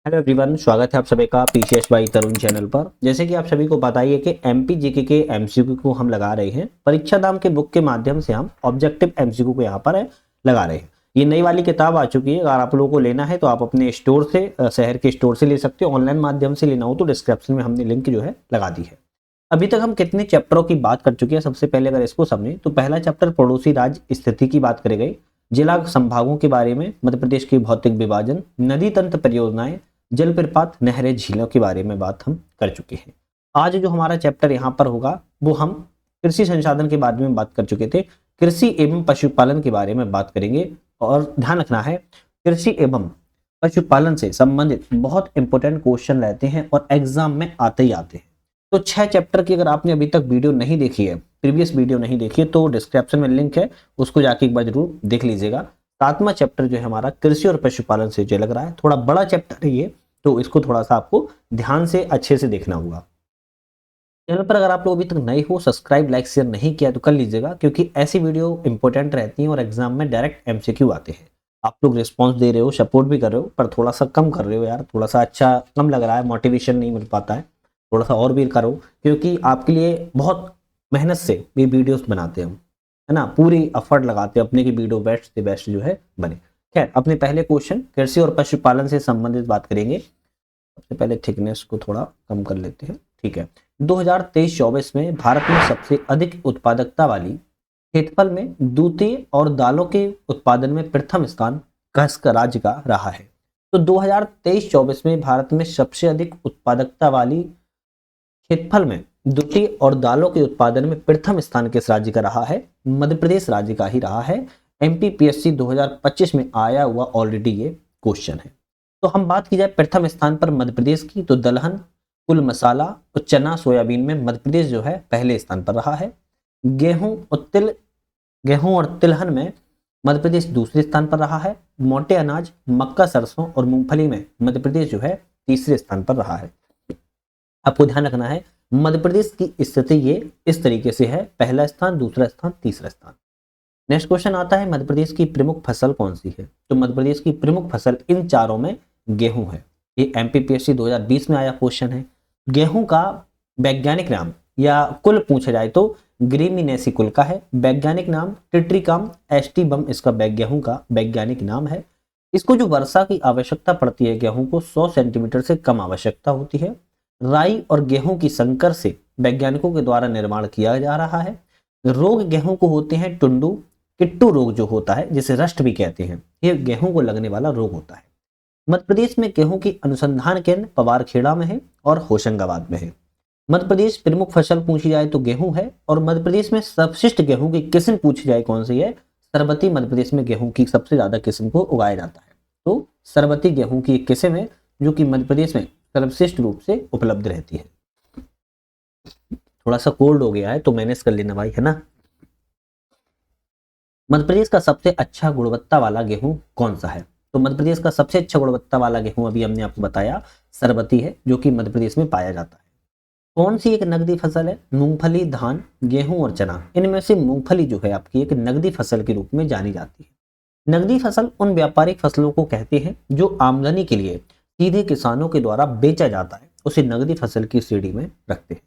Hello everyone, स्वागत है आप सभी का पीसीएस बाई तरुण चैनल पर। जैसे कि आप सभी को पता ही है कि एमपी जीके के एमसीक्यू को हम लगा रहे हैं। परीक्षा नाम के बुक के माध्यम से हम ऑब्जेक्टिव एमसीक्यू को यहाँ पर लगा रहे हैं। ये नई वाली किताब आ चुकी है। अगर आप लोगों को लेना है तो आप अपने स्टोर से, शहर के स्टोर से ले सकते हो। ऑनलाइन माध्यम से लेना हो तो डिस्क्रिप्शन में हमने लिंक जो है लगा दी है। अभी तक हम कितने चैप्टरों की बात कर चुके हैं, सबसे पहले अगर इसको समझें तो पहला चैप्टर पड़ोसी राज्य स्थिति की बात करे गई, जिला संभागों के बारे में, मध्य प्रदेश की भौतिक विभाजन, नदी तंत्र परियोजनाएं, जल प्रपात, नहरें, झीलों के बारे में बात हम कर चुके हैं। आज जो हमारा चैप्टर यहाँ पर होगा वो हम कृषि संसाधन के बारे में बात कर चुके थे। कृषि एवं पशुपालन के बारे में बात करेंगे। और ध्यान रखना है, कृषि एवं पशुपालन से संबंधित बहुत इंपॉर्टेंट क्वेश्चन रहते हैं और एग्जाम में आते ही आते हैं। तो 6 चैप्टर की अगर आपने अभी तक वीडियो नहीं देखी है, प्रीवियस वीडियो नहीं देखी है, तो डिस्क्रिप्शन में लिंक है, उसको जाके एक बार जरूर देख लीजिएगा। 7वां चैप्टर जो है हमारा कृषि और पशुपालन से जो लग रहा है थोड़ा बड़ा चैप्टर है ये, तो इसको थोड़ा सा आपको ध्यान से अच्छे से देखना होगा। चैनल पर अगर आप लोग अभी तक नए हो, सब्सक्राइब लाइक शेयर नहीं किया तो कर लीजिएगा, क्योंकि ऐसी वीडियो इंपॉर्टेंट रहती हैं और एग्जाम में डायरेक्ट एमसीक्यू आते हैं। आप लोग रिस्पॉन्स दे रहे हो, सपोर्ट भी कर रहे हो, पर थोड़ा सा कम कर रहे हो यार, थोड़ा सा अच्छा कम लग रहा है, मोटिवेशन नहीं मिल पाता है। थोड़ा सा और भी करो, क्योंकि आपके लिए बहुत मेहनत से ये वीडियोस बनाते हैं हम, है ना, पूरी एफर्ट लगाते हैं अपने की वीडियो बेस्ट से बेस्ट जो है बने। खैर, अपने पहले क्वेश्चन कृषि और पशुपालन से संबंधित बात करेंगे। सबसे पहले थिकनेस को थोड़ा कम कर लेते हैं, ठीक है। 2023-24 में भारत में सबसे अधिक उत्पादकता वाली क्षेत्रफल में द्वितीय और दालों के उत्पादन में प्रथम स्थान किस राज्य का रहा है? तो 2023-24 में भारत में सबसे अधिक उत्पादकता वाली क्षेत्रफल में द्वितीय और दालों के उत्पादन में प्रथम स्थान किस राज्य का रहा है? मध्य प्रदेश राज्य का ही रहा है। एमपीपीएससी 2025 में आया हुआ ऑलरेडी ये क्वेश्चन है। तो हम बात की जाए प्रथम स्थान पर मध्य प्रदेश की, तो दलहन, कुल मसाला और चना सोयाबीन में मध्य प्रदेश जो है पहले स्थान पर रहा है। गेहूं और तिलहन में मध्य प्रदेश दूसरे स्थान पर रहा है। मोटे अनाज, मक्का, सरसों और मूंगफली में मध्य प्रदेश जो है तीसरे स्थान पर रहा है। आपको ध्यान रखना है, मध्य प्रदेश की स्थिति ये इस तरीके से है, पहला स्थान, दूसरा स्थान, तीसरा स्थान। नेक्स्ट क्वेश्चन आता है, मध्य प्रदेश की प्रमुख फसल कौन सी है? तो मध्य प्रदेश की प्रमुख फसल इन चारों में गेहूं है। ये एमपीपीएससी 2020 में आया क्वेश्चन है। गेहूं का वैज्ञानिक नाम या कुल पूछा जाए तो ग्रेमिनेसी कुल का है। वैज्ञानिक नाम टिट्रिकम एस्टिबम इसका गेहूं का वैज्ञानिक नाम है। इसको जो वर्षा की आवश्यकता पड़ती है, गेहूं को 100 सेंटीमीटर से कम आवश्यकता होती है। राई और गेहूं की संकर से वैज्ञानिकों के द्वारा निर्माण किया जा रहा है। रोग गेहूं को होते हैं टुंडू, किट्टू रोग जो होता है, जिसे रस्ट भी कहते हैं, ये गेहूं को लगने वाला रोग होता है। मध्य प्रदेश में गेहूं की अनुसंधान केंद्र पवारखेड़ा में है और होशंगाबाद में है। मध्य प्रदेश प्रमुख फसल पूछी जाए तो गेहूं है। और मध्य प्रदेश में सर्वश्रेष्ठ गेहूं की किस्म पूछी जाए कौन सी है? सरबती मध्य प्रदेश में गेहूं की सबसे ज्यादा किस्म को उगाया जाता है। तो सरबती गेहूं की एक किस्म है जो कि मध्य प्रदेश में सर्वश्रेष्ठ रूप से उपलब्ध रहती है। थोड़ा सा कोल्ड हो गया है तो मैनेज कर लेना भाई, है ना। मध्य प्रदेश का सबसे अच्छा गुणवत्ता वाला गेहूं कौन सा है? तो मध्य प्रदेश का सबसे अच्छा गुणवत्ता वाला गेहूं अभी हमने आपको बताया सरबती है, जो कि मध्य प्रदेश में पाया जाता है। कौन सी एक नगदी फसल है? मूंगफली, धान, गेहूं और चना। इनमें से मूंगफली जो है आपकी एक नगदी फसल के रूप में जानी जाती है। नगदी फसल उन व्यापारिक फसलों को कहते हैं जो आमदनी के लिए सीधे किसानों के द्वारा बेचा जाता है, उसे नगदी फसल की श्रेणी में रखते हैं।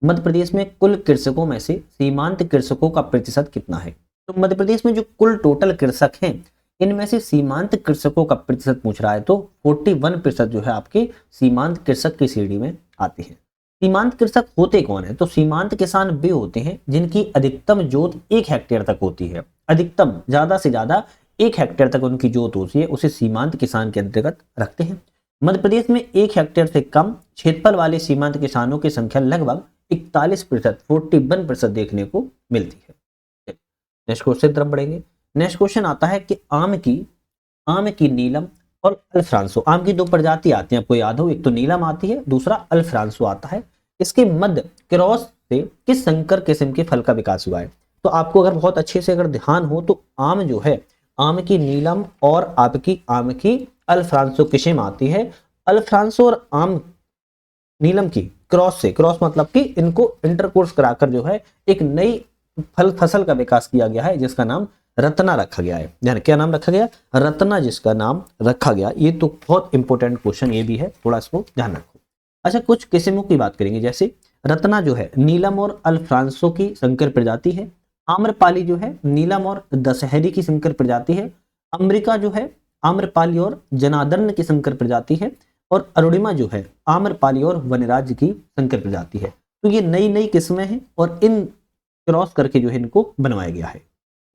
मध्य प्रदेश में कुल कृषकों में से सीमांत कृषकों का प्रतिशत कितना है? तो मध्य प्रदेश में जो कुल टोटल कृषक हैं, इनमें से सीमांत कृषकों का प्रतिशत पूछ रहा है तो 41% जो है आपके सीमांत कृषक की श्रेणी में आते हैं। सीमांत कृषक होते कौन है? तो सीमांत किसान वे होते हैं जिनकी अधिकतम जोत 1 हेक्टेयर तक होती है। अधिकतम, ज्यादा से ज्यादा 1 हेक्टेयर तक उनकी जोत होती है, उसे सीमांत किसान के अंतर्गत रखते हैं। मध्य प्रदेश में 1 हेक्टेयर से कम क्षेत्रफल वाले सीमांत किसानों की संख्या लगभग 41%, 41% देखने को मिलती है। नेक्स्ट क्वेश्चन तरफ बढ़ेंगे। नेक्स्ट क्वेश्चन आता है कि आम की नीलम और अल्फ्रांसो, आम की 2 प्रजाति आती हैं, आपको याद हो, एक तो नीलम आती है, दूसरा अल्फ्रांसो आता है। इसके मध्य क्रॉस से किस संकर किस्म के फल का विकास हुआ है? तो आपको अगर बहुत अच्छे से अगर ध्यान हो तो आम जो है, आम की नीलम और आपकी आम की अल्फ्रांसो किस्म आती है। अल्फ्रांसो और आम नीलम की क्रॉस से, क्रॉस मतलब कि इनको इंटरकोर्स कराकर जो है एक नई फसल का विकास किया गया है, जिसका नाम रत्ना रखा गया है। ध्यान, क्या नाम रखा गया? रत्ना जिसका नाम रखा गया। ये तो बहुत इंपॉर्टेंट क्वेश्चन ये भी है, थोड़ा इसको ध्यान रखो। अच्छा, कुछ किस्मों की बात करेंगे। जैसे रत्ना जो है नीलम और अल्फ्रांसो की संकर प्रजाति है। आम्रपाली जो है नीलम और दशहरी की संकर प्रजाति है। अमेरिका जो है आम्रपाली और जनार्दन की संकर प्रजाति है। और अरुणिमा जो है आम्रपाली और वनराज की संकर प्रजाति है। तो ये नई नई किस्में हैं और इन क्रॉस करके जो है इनको बनवाया गया है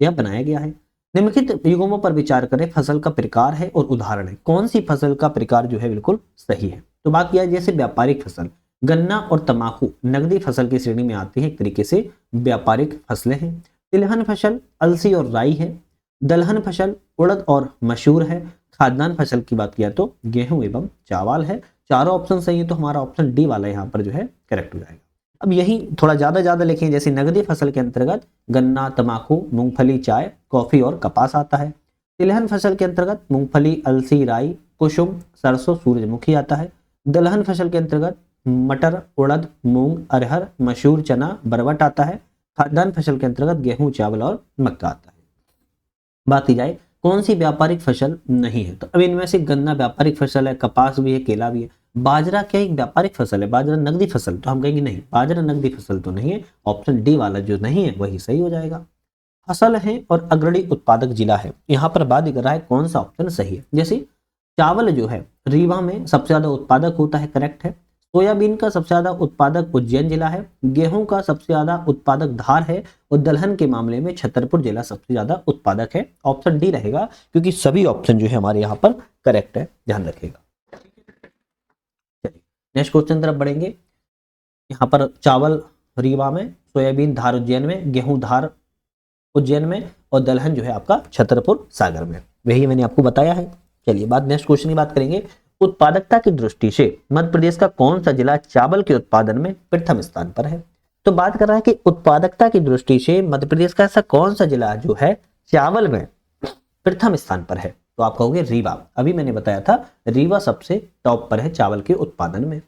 या बनाया गया है। निम्नलिखित युग्मों पर विचार करें, फसल का प्रकार है और उदाहरण है। कौन सी फसल का प्रकार जो है बिल्कुल सही है? तो बात किया जैसे व्यापारिक फसल, गन्ना और तंबाकू नकदी फसल की श्रेणी में आती है, एक तरीके से व्यापारिक फसलें हैं। तिलहन फसल अलसी और राई है। दलहन फसल उड़द और मसूर है। खाद्यान्न फसल की बात किया तो गेहूं एवं चावल है। चारों ऑप्शन सही है, तो हमारा ऑप्शन डी वाला यहाँ पर जो है करेक्ट हो जाएगा। अब यही थोड़ा ज्यादा लिखें, जैसे नगदी फसल के अंतर्गत गन्ना, तंबाकू, मूंगफली, चाय, कॉफी और कपास आता है। तिलहन फसल के अंतर्गत मूंगफली, अलसी, राई, कुसुम, सरसों, सूरजमुखी आता है। दलहन फसल के अंतर्गत मटर, उड़द, मूंग, अरहर, मसूर, चना, बरबट आता है। खाद्यान्न फसल के अंतर्गत गेहूं, चावल और मक्का आता है। बात की जाए कौन सी व्यापारिक फसल नहीं है, तो अब इनमें से गन्ना व्यापारिक फसल है, कपास भी है, केला भी है। बाजरा क्या एक व्यापारिक फसल है? बाजरा नगदी फसल, तो हम कहेंगे नहीं, बाजरा नगदी फसल तो नहीं है। ऑप्शन डी वाला जो नहीं है वही सही हो जाएगा। फसल है और अग्रणी उत्पादक जिला है, यहाँ पर बात कर रहा है कौन सा ऑप्शन सही है। जैसे चावल जो है रीवा में सबसे ज्यादा उत्पादक होता है, करेक्ट है। सोयाबीन का सबसे ज्यादा उत्पादक उज्जैन जिला है। गेहूं का सबसे ज्यादा उत्पादक धार है। और दलहन के मामले में छतरपुर जिला सबसे ज्यादा उत्पादक है। ऑप्शन डी रहेगा, क्योंकि सभी ऑप्शन जो है हमारे यहाँ पर करेक्ट है, ध्यान रखिएगा। चलिए नेक्स्ट क्वेश्चन तरफ बढ़ेंगे। यहाँ पर चावल रीवा में, सोयाबीन धार उज्जैन में, गेहूं धार उज्जैन में और दलहन जो है आपका छतरपुर सागर में, वही मैंने आपको बताया है। चलिए बात नेक्स्ट क्वेश्चन की बात करेंगे। उत्पादकता की दृष्टि से मध्य प्रदेश का कौन सा जिला चावल के उत्पादन में प्रथम स्थान पर है? तो बात कर रहा है कि उत्पादकता की दृष्टि से मध्य प्रदेश का ऐसा कौन सा जिला जो है चावल में प्रथम स्थान पर है? तो आप कहोगे रीवा। अभी मैंने बताया था रीवा सबसे टॉप पर है चावल के उत्पादन में।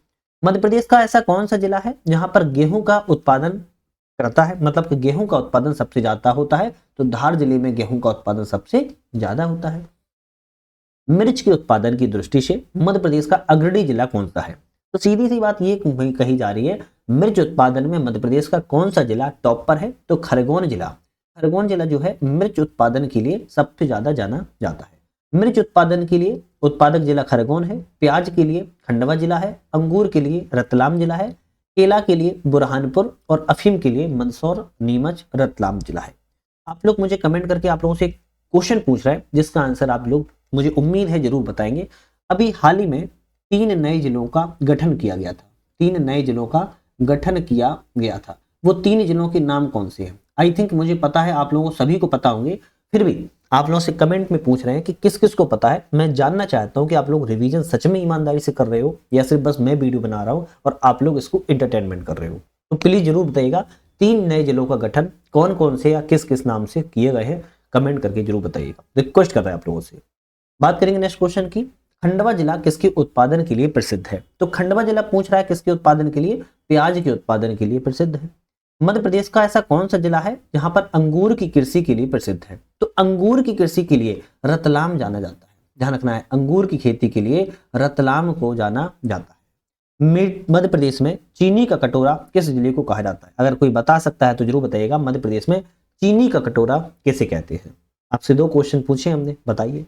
मध्य प्रदेश का ऐसा कौन सा जिला है जहां पर गेहूं का उत्पादन करता है, मतलब कि गेहूं का उत्पादन सबसे ज्यादा होता है? तो धार जिले में गेहूं का उत्पादन सबसे ज्यादा होता है। मिर्च के उत्पादन की दृष्टि से मध्य प्रदेश का अग्रणी जिला कौन सा है? तो सीधी सी बात ये कही जा रही है, मिर्च उत्पादन में मध्य प्रदेश का कौन सा जिला टॉप पर है? तो खरगोन जिला। खरगोन जिला जो है मिर्च उत्पादन के लिए सबसे ज्यादा जाना जाता है। मिर्च उत्पादन के लिए उत्पादक जिला खरगोन है। प्याज के लिए खंडवा जिला है। अंगूर के लिए रतलाम जिला है। केला के लिए बुरहानपुर और अफीम के लिए मंदसौर, नीमच, रतलाम जिला है। आप लोग मुझे कमेंट करके आप लोगों से क्वेश्चन पूछ रहे हैं जिसका आंसर आप लोग मुझे उम्मीद है जरूर बताएंगे। अभी हाल ही में 3 नए जिलों का गठन किया गया था। 3 नए जिलों का गठन किया गया था। वो 3 जिलों के नाम कौन से हैं? आई थिंक मुझे पता है, आप लोगों को सभी को पता होंगे, फिर भी आप लोगों से कमेंट में पूछ रहे हैं कि किस किस को पता है। मैं जानना चाहता हूं कि आप लोग रिवीजन सच में ईमानदारी से कर रहे हो या सिर्फ बस मैं वीडियो बना रहा हूं और आप लोग इसको एंटरटेनमेंट कर रहे हो। तो प्लीज जरूर बताइएगा 3 नए जिलों का गठन कौन कौन से या किस किस नाम से किए गए हैं, कमेंट करके जरूर बताइएगा, रिक्वेस्ट कर रहे हैं आप लोगों से। बात करेंगे नेक्स्ट क्वेश्चन की। खंडवा जिला किसके उत्पादन के लिए प्रसिद्ध है? तो खंडवा जिला पूछ रहा है किसके उत्पादन के लिए? प्याज के उत्पादन के लिए प्रसिद्ध है। मध्य प्रदेश का ऐसा कौन सा जिला है जहां पर अंगूर की कृषि के लिए प्रसिद्ध है? तो अंगूर की कृषि के लिए रतलाम जाना जाता है। ध्यान रखना है, अंगूर की खेती के लिए रतलाम को जाना जाता है। मध्य प्रदेश में चीनी का कटोरा किस जिले को कहा जाता है? अगर कोई बता सकता है तो जरूर बताइएगा, मध्य प्रदेश में चीनी का कटोरा किसे कहते हैं? आपसे 2 क्वेश्चन पूछे हमने, बताइए।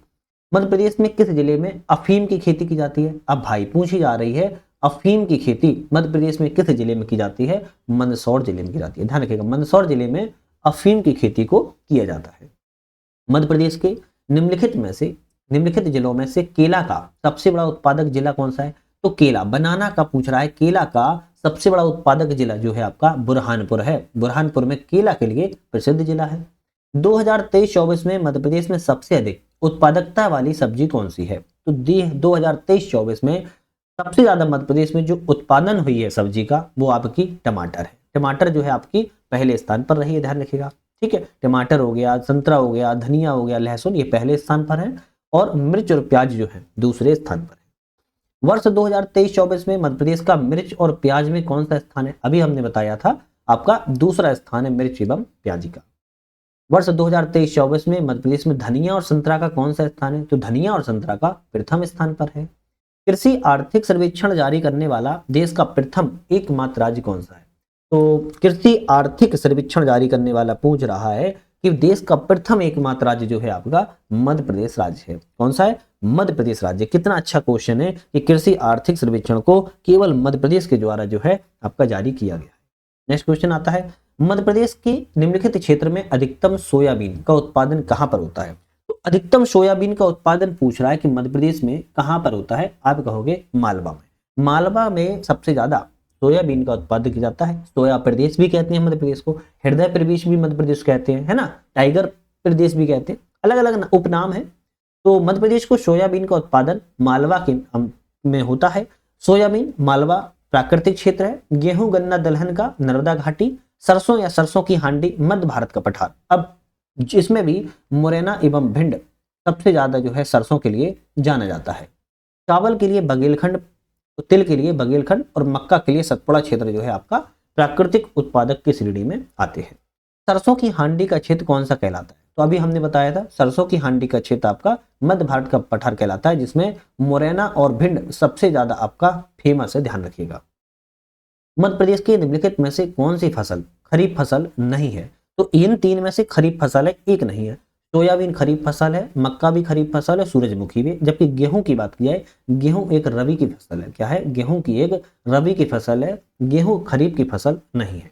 मध्य प्रदेश में किस जिले में अफीम की खेती की जाती है? अब भाई पूछी जा रही है अफीम की खेती मध्य प्रदेश में किस जिले में की जाती है? मंदसौर जिले में की जाती है। ध्यान रखिएगा, मंदसौर जिले में अफीम की खेती को किया जाता है। मध्य प्रदेश के निम्नलिखित जिलों में से केला का सबसे बड़ा उत्पादक जिला कौन सा है? तो केला, बनाना का पूछ रहा है। केला का सबसे बड़ा उत्पादक जिला जो है आपका बुरहानपुर है। बुरहानपुर में केला के लिए प्रसिद्ध जिला है। 2023-24 में मध्य प्रदेश में सबसे अधिक उत्पादकता वाली सब्जी कौन सी है? तो 2023-24 में सबसे ज्यादा मध्य प्रदेश में जो उत्पादन हुई है सब्जी का वो आपकी टमाटर है। टमाटर जो है आपकी पहले स्थान पर रही है, ध्यान रखिएगा। ठीक है, टमाटर हो गया, संतरा हो गया, धनिया हो गया, लहसुन, ये पहले स्थान पर है और मिर्च और प्याज जो है दूसरे स्थान पर है। वर्ष 2023-24 में मध्य प्रदेश का मिर्च और प्याज में कौन सा स्थान है? अभी हमने बताया था आपका दूसरा स्थान है मिर्च एवं प्याज का। वर्ष 2023-24 में मध्य प्रदेश में धनिया और संतरा का कौन सा स्थान है? तो धनिया और संतरा का प्रथम स्थान पर है। कृषि आर्थिक सर्वेक्षण जारी करने वाला देश का प्रथम एकमात्र राज्य कौन सा है? तो कृषि आर्थिक सर्वेक्षण जारी करने वाला पूछ रहा है कि देश का प्रथम एकमात्र राज्य जो है आपका मध्य प्रदेश राज्य है। कौन सा है? मध्य प्रदेश राज्य। कितना अच्छा क्वेश्चन है कि कृषि आर्थिक सर्वेक्षण को केवल मध्य प्रदेश के द्वारा जो है आपका जारी किया गया है। नेक्स्ट क्वेश्चन आता है, मध्य प्रदेश के निम्नलिखित क्षेत्र में अधिकतम सोयाबीन का उत्पादन कहां पर होता है? तो अधिकतम सोयाबीन का उत्पादन पूछ रहा है कि मध्य प्रदेश में कहां पर होता है? आप कहोगे मालवा में। मालवा में सबसे ज्यादा सोयाबीन का उत्पादन किया जाता है। सोया प्रदेश भी कहते हैं मध्य प्रदेश को, हृदय प्रदेश भी मध्य प्रदेश कहते हैं, है ना, टाइगर प्रदेश भी कहते हैं, अलग अलग उपनाम है। तो मध्य प्रदेश को सोयाबीन का उत्पादन मालवा के में होता है। सोयाबीन मालवा प्राकृतिक क्षेत्र है। गेहूं गन्ना दलहन का नर्मदा घाटी, सरसों या सरसों की हांडी मध्य भारत का पठार। अब इसमें भी मुरैना एवं भिंड सबसे ज्यादा जो है सरसों के लिए जाना जाता है। चावल के लिए बघेलखंड, तिल के लिए बघेलखंड और मक्का के लिए सतपुड़ा क्षेत्र जो है आपका प्राकृतिक उत्पादक की श्रेणी में आते हैं। सरसों की हांडी का क्षेत्र कौन सा कहलाता है? तो अभी हमने बताया था सरसों की हांडी का क्षेत्र आपका मध्य भारत का पठार कहलाता है, जिसमें मुरैना और भिंड सबसे ज्यादा आपका फेमस है, ध्यान रखिएगा। मध्य प्रदेश के निम्नलिखित में से कौन सी फसल खरीफ फसल नहीं है? तो इन तीन में से खरीफ फसल है, एक नहीं है। सोयाबीन खरीफ फसल है, मक्का भी खरीफ फसल है, सूरजमुखी भी। जबकि गेहूं की बात की जाए, गेहूं एक रबी की फसल है। क्या है? गेहूं की एक रबी की फसल है, गेहूं खरीफ की फसल नहीं है।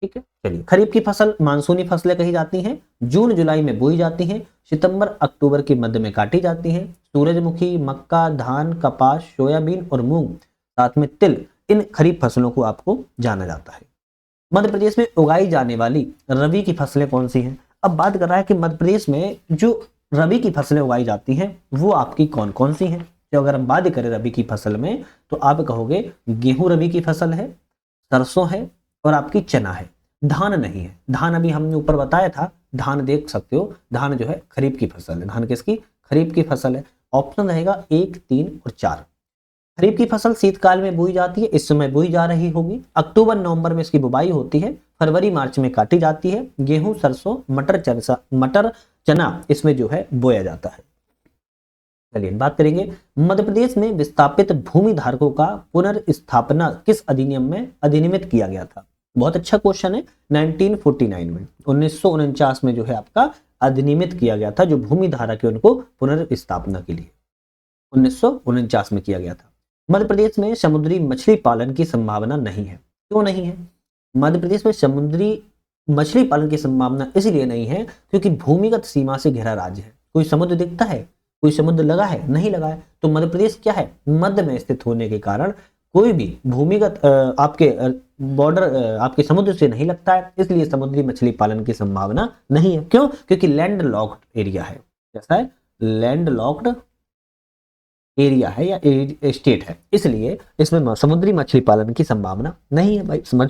ठीक है, चलिए। खरीफ की फसल मानसूनी फसलें कही जाती हैं, जून जुलाई में बोई जाती हैं, सितंबर अक्टूबर के मध्य में काटी जाती हैं। सूरजमुखी, मक्का, धान, कपास, सोयाबीन और मूंग, साथ में तिल, इन खरीफ फसलों को आपको जाना जाता है। मध्य प्रदेश में उगाई जाने वाली रबी की फसलें कौन सी हैं? अब बात कर रहा है कि मध्य प्रदेश में जो रबी की फसलें उगाई जाती हैं वो आपकी कौन कौन सी हैं। तो अगर हम बात करें रबी की फसल में, तो आप कहोगे गेहूं रबी की फसल है, सरसों है और आपकी चना है। धान नहीं है। धान अभी हमने ऊपर बताया था, धान देख सकते हो, धान जो है खरीफ की फसल है। धान किसकी? खरीफ की फसल है। ऑप्शन रहेगा 1, 3 और 4। खरीफ की फसल शीतकाल में बोई जाती है, इस समय बोई जा रही होगी। अक्टूबर नवंबर में इसकी बुवाई होती है, फरवरी मार्च में काटी जाती है। गेहूं, सरसों, मटर, चना इसमें जो है बोया जाता है। चलिए बात करेंगे, मध्य प्रदेश में विस्थापित भूमि धारकों का पुनर्स्थापना किस अधिनियम में अधिनियमित किया गया था? बहुत अच्छा क्वेश्चन है। 1949 में, 1949 में जो है आपका अधिनियमित किया गया था, जो भूमि धारक है उनको पुनर्स्थापना के लिए 1949 में किया गया था। मध्य प्रदेश में समुद्री मछली पालन की संभावना नहीं है। क्यों नहीं है? मध्य प्रदेश में समुद्री मछली पालन की संभावना इसलिए नहीं है क्योंकि भूमिगत सीमा से घिरा राज्य है। कोई समुद्र दिखता है? कोई समुद्र लगा है? नहीं लगा है। तो मध्य प्रदेश क्या है? मध्य में स्थित होने के कारण कोई भी भूमिगत आपके बॉर्डर आपके समुद्र से नहीं लगता है, इसलिए समुद्री मछली पालन की संभावना नहीं है। क्यों? क्योंकि लैंड लॉक्ड एरिया है। कैसा है? लैंड लॉक्ड एरिया है या स्टेट है, इसलिए इसमें समुद्री मछली पालन की संभावना नहीं है। भाई समझ,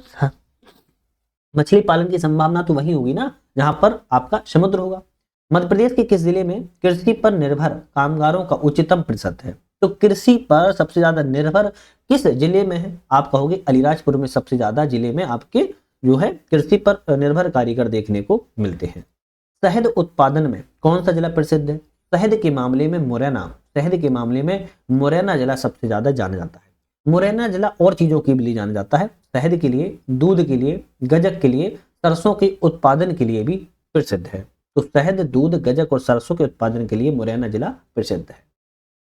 मछली पालन की संभावना तो वही होगी ना जहां पर आपका समुद्र होगा। मध्य प्रदेश के किस जिले में कृषि पर निर्भर कामगारों का उच्चतम प्रतिशत है? तो कृषि पर सबसे ज्यादा निर्भर किस जिले में है? आप कहोगे अलीराजपुर में सबसे ज्यादा जिले में आपके जो है कृषि पर निर्भर कारीगर देखने को मिलते हैं। शहद उत्पादन में कौन सा जिला प्रसिद्ध है? शहद के मामले में मुरैना, शहद के मामले में मुरैना जिला सबसे ज्यादा जाना जाता है। मुरैना जिला और चीजों के लिए जाना जाता है, शहद के लिए, दूध के लिए, गजक के लिए, सरसों के उत्पादन के लिए भी प्रसिद्ध है। तो शहद, दूध, गजक और सरसों के उत्पादन के लिए मुरैना जिला प्रसिद्ध है।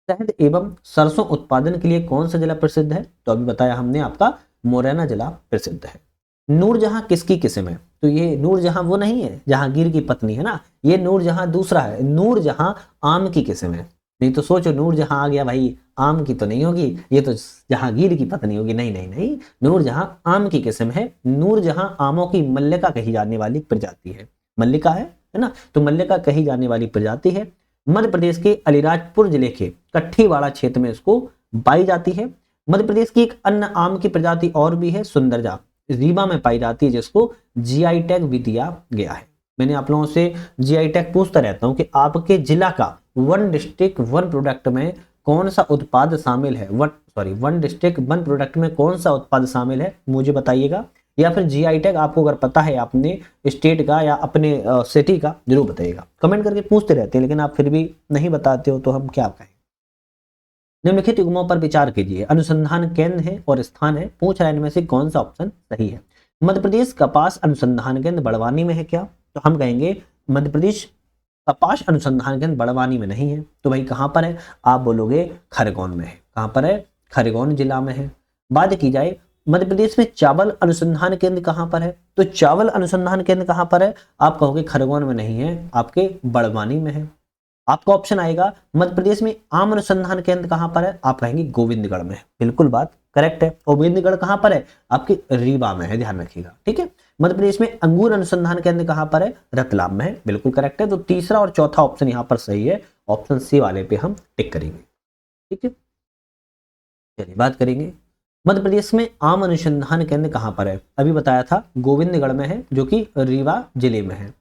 शहद एवं सरसों उत्पादन के लिए कौन सा जिला प्रसिद्ध है? तो अभी बताया हमने, आपका मुरैना जिला प्रसिद्ध है। नूरजहां किसकी किस्म है? तो ये नूरजहां वो नहीं है जहांगीर की पत्नी है ना, ये नूरजहां दूसरा है। नूरजहां आम की किस्म है। नहीं तो सोचो नूरजहां आ गया भाई, आम की तो नहीं होगी, ये तो जहांगीर की पत्नी होगी। नहीं नहीं नहीं, नूरजहां आम की किस्म है। नूरजहां आमों की मल्लिका कही जाने वाली प्रजाति है। मल्लिका है ना, तो मल्लिका कही जाने वाली प्रजाति है। मध्य प्रदेश के अलीराजपुर जिले के कट्ठीवाड़ा क्षेत्र में इसको पाई जाती है। मध्य प्रदेश की एक अन्य आम की प्रजाति और भी है, सुंदरजा, रीवा में पाई जाती है, जिसको जीआई टैग भी दिया गया है। मैंने आप लोगों से जीआई टैग पूछता रहता हूं कि आपके जिला का वन डिस्ट्रिक्ट वन प्रोडक्ट में कौन सा उत्पाद शामिल है। वन डिस्ट्रिक्ट वन प्रोडक्ट में कौन सा उत्पाद शामिल है, मुझे बताइएगा। या फिर जीआई टैग आपको अगर पता है अपने स्टेट का या अपने सिटी का, जरूर बताइएगा। कमेंट करके पूछते रहते हैं लेकिन आप फिर भी नहीं बताते हो तो हम क्या कहें। निम्नलिखित युग्मों पर विचार कीजिए, अनुसंधान केंद्र है और स्थान है, पूछ रहा है इनमें से कौन सा ऑप्शन सही है। मध्य प्रदेश कपास अनुसंधान केंद्र बड़वानी में है क्या, तो हम कहेंगे मध्य प्रदेश कपास अनुसंधान केंद्र बड़वानी में नहीं है, तो भाई कहां पर है, आप बोलोगे खरगोन में है। कहां पर है, खरगोन जिला में है। बात की जाए मध्य प्रदेश में चावल अनुसंधान केंद्र कहां पर है, तो चावल अनुसंधान केंद्र कहां पर है, आप कहोगे खरगोन में नहीं है, आपके बड़वानी में है। आपका ऑप्शन आएगा मध्य प्रदेश में आम अनुसंधान केंद्र कहां पर है, आप कहेंगे गोविंदगढ़ में। बिल्कुल बात करेक्ट है। गोविंदगढ़ कहां पर है, आपके रीवा में है, ध्यान रखिएगा, ठीक है। मध्य प्रदेश में अंगूर अनुसंधान केंद्र कहां पर है, रतलाम में है। बिल्कुल करेक्ट है। तो तीसरा और चौथा ऑप्शन यहां पर सही है, ऑप्शन सी वाले पे हम टिक करेंगे, ठीक है। चलिए बात करेंगे मध्य प्रदेश में आम अनुसंधान केंद्र कहां पर है, अभी बताया था गोविंदगढ़ में है जो कि रीवा जिले में है।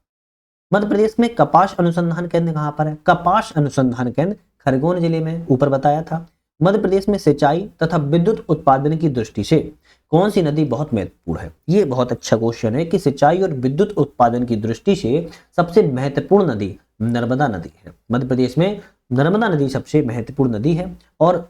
मध्य प्रदेश में कपास अनुसंधान केंद्र कहां पर है, कपास अनुसंधान केंद्र खरगोन जिले में, ऊपर बताया था। मध्य प्रदेश में सिंचाई तथा विद्युत उत्पादन की दृष्टि से कौन सी नदी बहुत महत्वपूर्ण है। ये बहुत अच्छा क्वेश्चन है कि सिंचाई और विद्युत उत्पादन की दृष्टि से सबसे महत्वपूर्ण नदी नर्मदा नदी है। मध्य प्रदेश में नर्मदा नदी सबसे महत्वपूर्ण नदी है और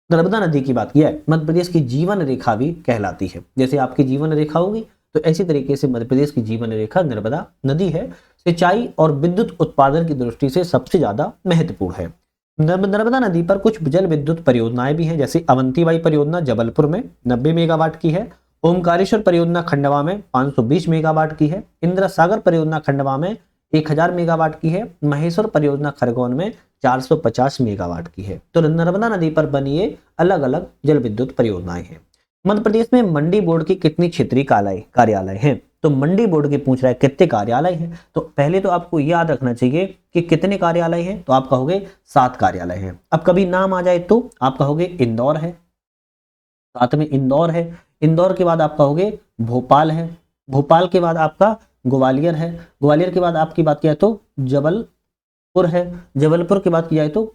नर्मदा नदी की बात किया है मध्य प्रदेश की जीवन रेखा भी कहलाती है। जैसे आपकी जीवन रेखा होगी तो इसी तरीके से मध्य प्रदेश की जीवन रेखा नर्मदा नदी है। सिंचाई और विद्युत उत्पादन की दृष्टि से सबसे ज्यादा महत्वपूर्ण है। नर्मदा नदी पर कुछ जल विद्युत परियोजनाएं भी हैं, जैसे अवंतीबाई परियोजना जबलपुर में 90 मेगावाट की है, ओमकारेश्वर परियोजना खंडवा में 520 मेगावाट की है, इंदिरा सागर परियोजना खंडवा में 1000 मेगावाट की है, महेश्वर परियोजना खरगोन में 450 मेगावाट की है। तो नर्मदा नदी पर बनी ये अलग अलग जल विद्युत परियोजनाएं हैं। मध्य प्रदेश में मंडी बोर्ड की कितनी क्षेत्रीय कार्यालय हैं, तो मंडी बोर्ड के पूछ रहा है कितने कार्यालय हैं। तो पहले तो आपको याद रखना चाहिए कि कितने कार्यालय हैं, तो आप कहोगे 7 कार्यालय हैं। अब कभी नाम आ जाए तो आप कहोगे इंदौर है, साथ में इंदौर है, इंदौर के बाद आप कहोगे भोपाल है, भोपाल के बाद आपका ग्वालियर है, ग्वालियर के बाद आपकी बात किया तो जबलपुर है, जबलपुर की बात की जाए तो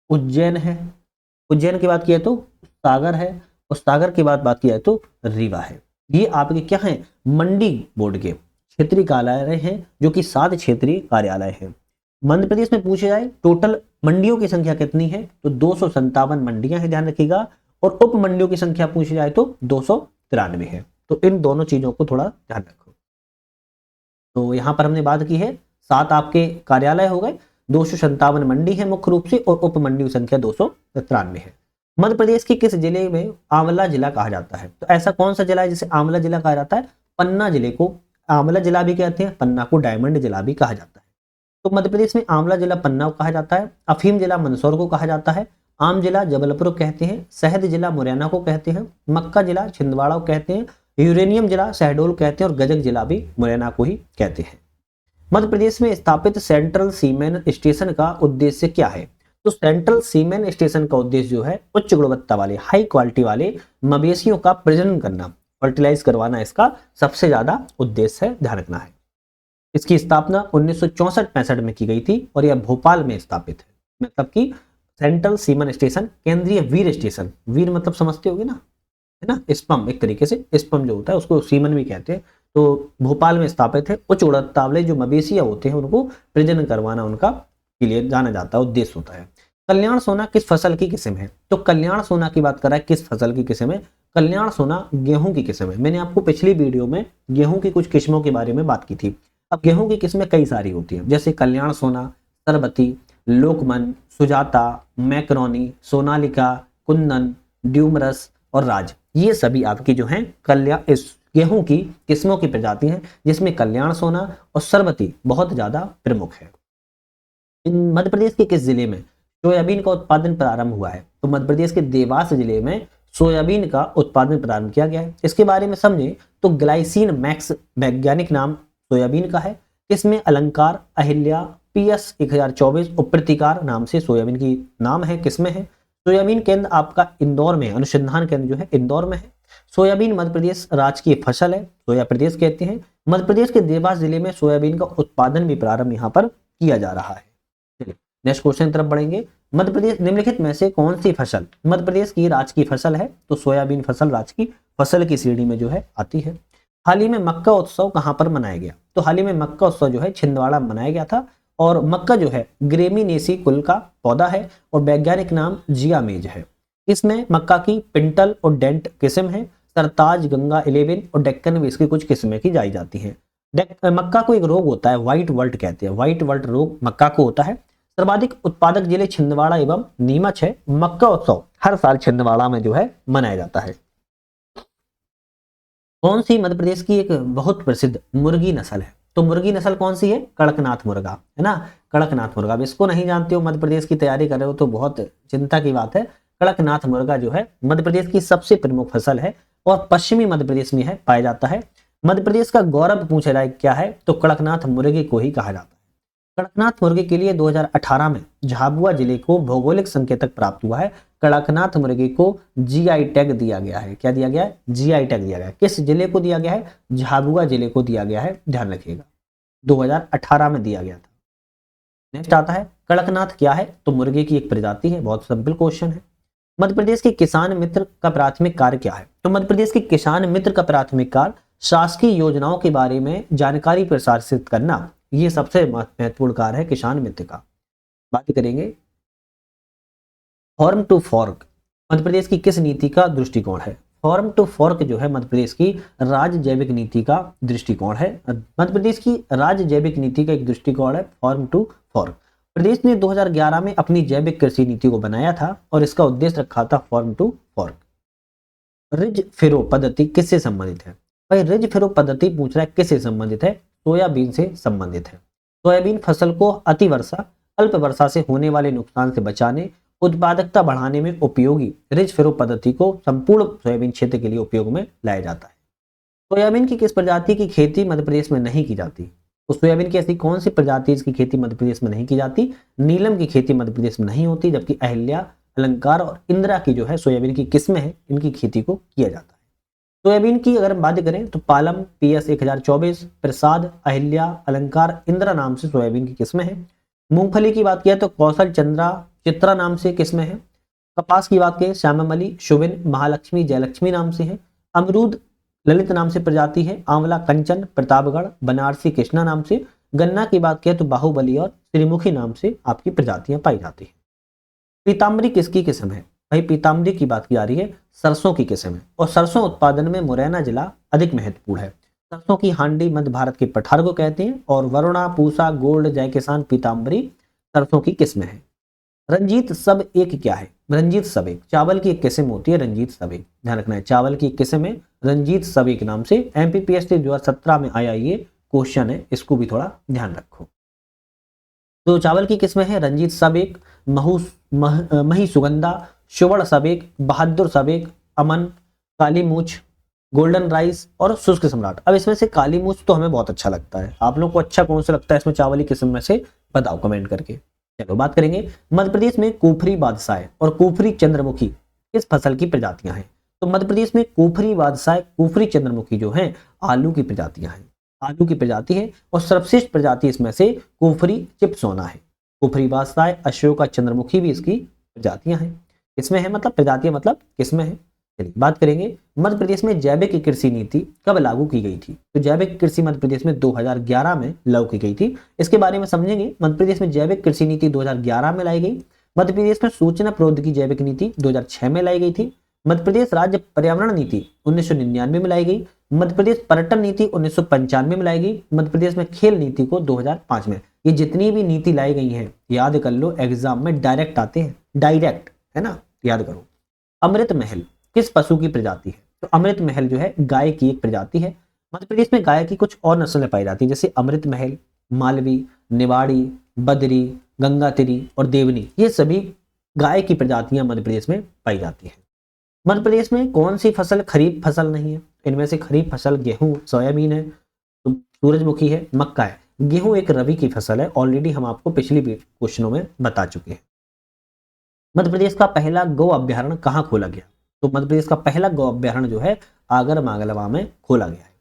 उज्जैन है, उज्जैन की बात किया तो सागर है, और सागर की बात की जाए तो रीवा है। ये आपके क्या है, मंडी बोर्ड के क्षेत्रीय कार्यालय हैं जो कि 7 क्षेत्रीय कार्यालय हैं। मध्य प्रदेश में पूछे जाए टोटल मंडियों की संख्या कितनी है, तो 257 मंडियां हैं, ध्यान रखिएगा। और उप मंडियों की संख्या पूछी जाए तो 293 है। तो इन दोनों चीजों को थोड़ा ध्यान रखो। तो यहां पर हमने बात की है 7 आपके कार्यालय हो गए, 257 मंडी है मुख्य रूप से, और उप मंडियों की संख्या 293 है। मध्य प्रदेश के किस जिले में आंवला जिला कहा जाता है, तो ऐसा कौन सा जिला है जिसे आंवला जिला कहा जाता है, पन्ना जिले को आंवला जिला भी कहते हैं, पन्ना को डायमंड जिला भी कहा जाता है। तो मध्य प्रदेश में आंवला जिला पन्ना को कहा जाता है, अफीम जिला मंदसौर को कहा जाता है, आम जिला जबलपुर को कहते हैं, शहद जिला मुरैना को कहते हैं, मक्का जिला छिंदवाड़ा को कहते हैं, यूरेनियम जिला शहडोल कहते हैं, और गजक जिला भी मुरैना को ही कहते हैं। मध्य प्रदेश में स्थापित सेंट्रल सीमेन स्टेशन का उद्देश्य क्या है, तो सेंट्रल सीमेन स्टेशन का उद्देश्य जो है उच्च गुणवत्ता वाले हाई क्वालिटी वाले मवेशियों का प्रजनन करना, फर्टिलाइज करवाना इसका सबसे ज्यादा उद्देश्य है, ध्यान रखना है। इसकी स्थापना 1964-65 में की गई थी और यह भोपाल में स्थापित है। मतलब कि सेंट्रल सीमेन स्टेशन केंद्रीय वीर स्टेशन, वीर मतलब समझते होगे ना, है ना, स्पम, एक तरीके से स्पम जो होता है उसको सीमन भी कहते हैं। तो भोपाल में स्थापित है। उच्च गुणवत्ता वाले जो मवेशियां होते हैं उनको प्रजनन करवाना उनका के लिए जाना जाता है, उद्देश्य होता है। कल्याण सोना किस फसल की किस्म है, तो कल्याण सोना की बात कर रहा है किस फसल की किस्म है, कल्याण सोना गेहूं की किस्म है। मैंने आपको पिछली वीडियो में गेहूं की कुछ किस्मों के बारे में बात की थी। अब गेहूं की किस्में कई सारी होती हैं, जैसे कल्याण सोना, सरबती, लोकमन, सुजाता, मैक्रोनी, सोनालिका, कुंदन, ड्यूमरस और राज, ये सभी आपकी जो हैं कल्याण इस गेहूं की किस्मों की प्रजाति हैं, जिसमें कल्याण सोना और सरबती बहुत ज्यादा प्रमुख है। इन मध्य प्रदेश के किस जिले में सोयाबीन का उत्पादन प्रारंभ हुआ है, तो मध्य प्रदेश के देवास जिले में सोयाबीन का उत्पादन प्रारंभ किया गया है। इसके बारे में समझें तो ग्लाइसिन मैक्स वैज्ञानिक नाम सोयाबीन का है। इसमें अलंकार, अहिल्या, PS 1024 और प्रतिकार नाम से सोयाबीन की नाम है, किस्में हैं। सोयाबीन केंद्र आपका इंदौर में, अनुसंधान केंद्र जो है इंदौर में है। सोयाबीन मध्य प्रदेश राज्य की फसल है, सोया प्रदेश कहते हैं। मध्य प्रदेश के देवास जिले में सोयाबीन का उत्पादन भी प्रारंभ यहाँ पर किया जा रहा है। चलिए नेक्स्ट क्वेश्चन तरफ बढ़ेंगे। मध्य प्रदेश निम्नलिखित में से कौन सी फसल मध्य प्रदेश की राज्य की फसल है, तो सोयाबीन फसल राज्य की फसल की श्रेणी में जो है आती है। हाल ही में मक्का उत्सव कहाँ पर मनाया गया? तो हाल ही में मक्का उत्सव जो है छिंदवाड़ा में मनाया गया था। और मक्का जो है ग्रेमिनेसी कुल का पौधा है और वैज्ञानिक नाम जियामेज है। इसमें मक्का की पिंटल और डेंट किस्म है। सरताज, गंगा 11 और डेक्कन में इसकी कुछ किस्में की जाई जाती हैं। मक्का को एक रोग होता है, व्हाइट वर्ट कहते हैं, व्हाइट वर्ट रोग मक्का को होता है। सर्वाधिक उत्पादक जिले छिंदवाड़ा एवं नीमच है। मक्का उत्सव हर साल छिंदवाड़ा में जो है मनाया जाता है। कौन सी मध्य प्रदेश की एक बहुत प्रसिद्ध मुर्गी नस्ल है? तो मुर्गी नस्ल कौन सी है? कड़कनाथ मुर्गा, है ना, कड़कनाथ मुर्गा। अब इसको नहीं जानते हो, मध्य प्रदेश की तैयारी कर रहे हो तो बहुत चिंता की बात है। कड़कनाथ मुर्गा जो है मध्य प्रदेश की सबसे प्रमुख फसल है और पश्चिमी मध्य प्रदेश में है पाया जाता है। मध्य प्रदेश का गौरव पूछा जाए क्या है, तो कड़कनाथ मुर्गे को ही कहा जाता है। कड़कनाथ मुर्गे के लिए 2018 में झाबुआ जिले को भौगोलिक संकेतक प्राप्त हुआ है। कड़कनाथ मुर्गे को जीआई टैग दिया गया है। क्या दिया गया है? जीआई टैग दिया गया है। किस जिले को दिया गया है? झाबुआ जिले को दिया गया है, ध्यान रखिएगा, 2018 में दिया गया था। नेक्स्ट आता है कड़कनाथ क्या है? तो मुर्गे की एक प्रजाति है। बहुत सिंपल क्वेश्चन है। मध्य प्रदेश के किसान मित्र का प्राथमिक कार्य क्या है? तो मध्य प्रदेश के किसान मित्र का प्राथमिक कार्य शासकीय योजनाओं के बारे में जानकारी प्रसारित करना, ये सबसे महत्वपूर्ण कार्य है किसान मित्र का। बात करेंगे farm to fork Madhya Pradesh की किस नीति का दृष्टिकोण है? फार्म टू फॉर्क जो है मध्य प्रदेश की राज्य जैविक नीति का दृष्टिकोण है। मध्य प्रदेश की राज्य जैविक नीति का एक दृष्टिकोण है फार्म टू फॉर्क। प्रदेश ने 2011 में अपनी जैविक कृषि नीति को बनाया था और इसका उद्देश्य रखा था फार्म टू फॉर्क। रिज फेरो पद्धति किससे संबंधित है? भाई रिज फेरो पद्धति पूछ रहा है किससे संबंधित है? सोयाबीन से संबंधित है। सोयाबीन फसल को अति वर्षा, अल्प वर्षा से होने वाले नुकसान से बचाने, उत्पादकता बढ़ाने में उपयोगी रिज फेरो पद्धति को संपूर्ण सोयाबीन क्षेत्र के लिए उपयोग में लाया जाता है। सोयाबीन की किस प्रजाति की खेती मध्य प्रदेश में नहीं की जाती? तो सोयाबीन की ऐसी कौन सी प्रजाति इसकी खेती मध्य प्रदेश में नहीं की जाती? नीलम की खेती मध्य प्रदेश में नहीं होती, जबकि अहिल्या, अलंकार और इंदिरा की जो है सोयाबीन की किस्में हैं, इनकी खेती को किया जाता है। सोयाबीन की अगर हम बात करें तो पालम, PS 1024, प्रसाद, अहिल्या, अलंकार, इंदिरा नाम से सोयाबीन की किस्में हैं। मूंगफली की बात किया तो कौशल, चंद्रा, चित्रा नाम से किस्में हैं। कपास की बात करें श्याममली, शुभिन, महालक्ष्मी, जयलक्ष्मी नाम से है। अमरूद ललित नाम से प्रजाति है। आंवला कंचन, प्रतापगढ़, बनारसी कृष्णा नाम से। गन्ना की बात करें तो बाहुबली और श्रीमुखी नाम से आपकी प्रजातियां पाई जाती हैं। पीताम्बरी किसकी किस्म है? भाई पीताम्बरी की बात की जा रही है, सरसों की किस्म है और सरसों उत्पादन में मुरैना जिला अधिक महत्वपूर्ण है। सरसों की हांडी मध्य भारत के पठार को कहते हैं और वरुणा, पूसा, गोल्ड, जय किसान, पीताम्बरी सरसों की किस्म है। रंजीत सब एक क्या है? रंजीत सब एक चावल की एक किस्म होती है, रंजीत सब एक, ध्यान रखना है, चावल की एक किस्म है रंजीत सब एक नाम से। MPPSC 2017 में आया ये क्वेश्चन है, इसको भी थोड़ा ध्यान रखो। तो चावल की किस्में हैं रंजीत सब एक, मही सुगंधा, सुवर्ण सब एक, बहादुर सब एक, अमन, काली मूछ, गोल्डन राइस और शुष्क सम्राट। अब इसमें से काली मूछ तो हमें बहुत अच्छा लगता है, आप लोग को अच्छा कौन सा लगता है इसमें चावल की किस्म में से बताओ कमेंट करके। चलो बात करेंगे मध्य प्रदेश में कुफरी बादशाह और कुफरी चंद्रमुखी किस फसल की प्रजातियां हैं? तो मध्य प्रदेश में कुफरी बादशाह, कुफरी चंद्रमुखी जो है आलू की प्रजातियां हैं, आलू की प्रजाति है और सर्वश्रेष्ठ प्रजाति इसमें से कुफरी चिपसोना है। कुफरी बादशाह, अशोका, चंद्रमुखी भी इसकी प्रजातियां हैं। किसमें है मतलब प्रजातियां मतलब किसमें है। चलिए बात करेंगे मध्य प्रदेश में जैविक कृषि नीति कब लागू की गई थी? तो जैविक कृषि मध्य प्रदेश में 2011 में लागू की गई थी। इसके बारे में समझेंगे। मध्य प्रदेश में जैविक कृषि नीति 2011 में लाई गई। मध्य प्रदेश में सूचना प्रौद्योगिकी जैविक नीति 2006 में लाई गई थी। मध्य प्रदेश राज्य पर्यावरण नीति 1999 में लाई गई। मध्य प्रदेश पर्यटन नीति 1995 में लाई गई। मध्य प्रदेश में खेल नीति को 2005 में। ये जितनी भी नीति लाई गई हैं याद कर लो, एग्जाम में डायरेक्ट आते हैं, डायरेक्ट, है ना, याद करो। अमृत महल किस पशु की प्रजाति है? तो अमृत महल जो है गाय की एक प्रजाति है। मध्य प्रदेश में गाय की कुछ और नस्लें पाई जाती है, जैसे अमृत महल, मालवी, निवाड़ी, बदरी, गंगातिरी और देवनी, ये सभी गाय की प्रजातियां मध्य प्रदेश में पाई जाती हैं। मध्य प्रदेश में कौन सी फसल खरीफ फसल नहीं है? इनमें से खरीफ फसल गेहूं, सोयाबीन है, सूरजमुखी है, मक्का है। गेहूं एक रबी की फसल है, ऑलरेडी हम आपको पिछली क्वेश्चनों में बता चुके हैं। मध्य प्रदेश का पहला गौ अभ्यारण्य कहाँ खोला गया? तो मध्य प्रदेश का पहला गौ अभ्यारण्य जो है आगर मालवा में खोला गया है।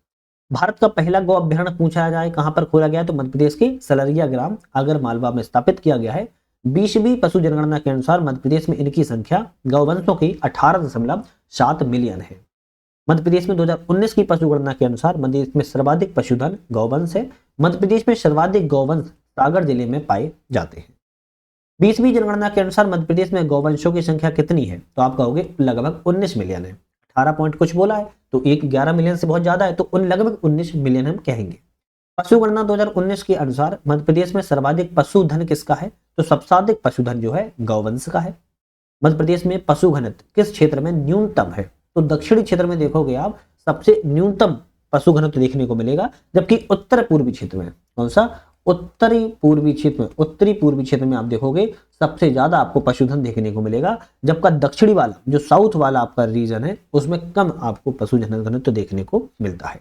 भारत का पहला गौ अभ्यारण्य पूछा जाए कहां पर खोला गया, तो मध्य प्रदेश के सलरिया ग्राम आगर मालवा में स्थापित किया गया है। 20वीं पशु जनगणना के अनुसार मध्य प्रदेश में इनकी संख्या गौवंशों की 18.7 मिलियन है। मध्य प्रदेश में 2019 की पशु गणना के अनुसार मध्य प्रदेश में सर्वाधिक पशुधन गौवंश है। मध्य प्रदेश में सर्वाधिक गौवंश सागर जिले में पाए जाते हैं। 20वीं जनगणना के अनुसार मध्य प्रदेश में गौवंशों की संख्या कितनी है? तो आप कहोगे लगभग 19 मिलियन है। 18 पॉइंट कुछ बोला है तो 11 मिलियन से बहुत ज्यादा है, तो लगभग 19 मिलियन हम कहेंगे। पशु गणना 2019 के अनुसार मध्य प्रदेश में सर्वाधिक पशुधन किसका है? तो सबसे अधिक पशुधन जो है गौवंश का है। मध्य प्रदेश में पशु घनत्व किस क्षेत्र में न्यूनतम है? तो दक्षिणी क्षेत्र में देखोगे आप सबसे न्यूनतम पशु घनत्व देखने को मिलेगा, जबकि उत्तर पूर्वी क्षेत्र में, कौन सा? उत्तरी पूर्वी क्षेत्र में आप देखोगे सबसे ज्यादा आपको पशुधन देखने को मिलेगा, जबकि दक्षिणी वाला जो साउथ वाला आपका रीजन है उसमें कम आपको पशुधन घनत्व देखने को मिलता है।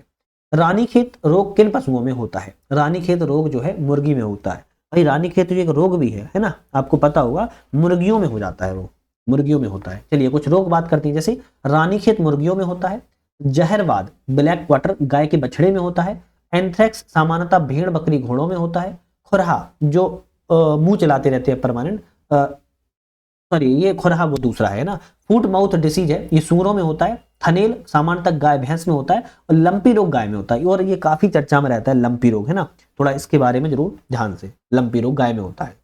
रानीखेत रोग किन पशुओं में होता है? रानीखेत रोग जो है मुर्गी में होता है। भाई रानीखेत जो एक रोग भी है ना, आपको पता होगा, मुर्गियों में हो जाता है, वो मुर्गियों में होता है। चलिए कुछ रोग बात करते हैं, जैसे रानीखेत मुर्गियों में होता है, जहरवाद ब्लैक क्वार्टर गाय के बछड़े में होता है, एंथ्रेक्स सामान्यतः भेड़ बकरी घोड़ों में होता है, खुरहा जो मुंह चलाते रहते हैं परमानेंट, सॉरी ये खुरहा वो दूसरा है ना, फूट माउथ डिसीज है, ये सूअरों में होता है, थनेल सामान्यतः गाय भैंस में होता है, और लंपी रोग गाय में होता है। और ये काफी चर्चा में रहता है लंपी रोग, है ना, थोड़ा इसके बारे में जरूर ध्यान से, लंपी रोग गाय में होता है।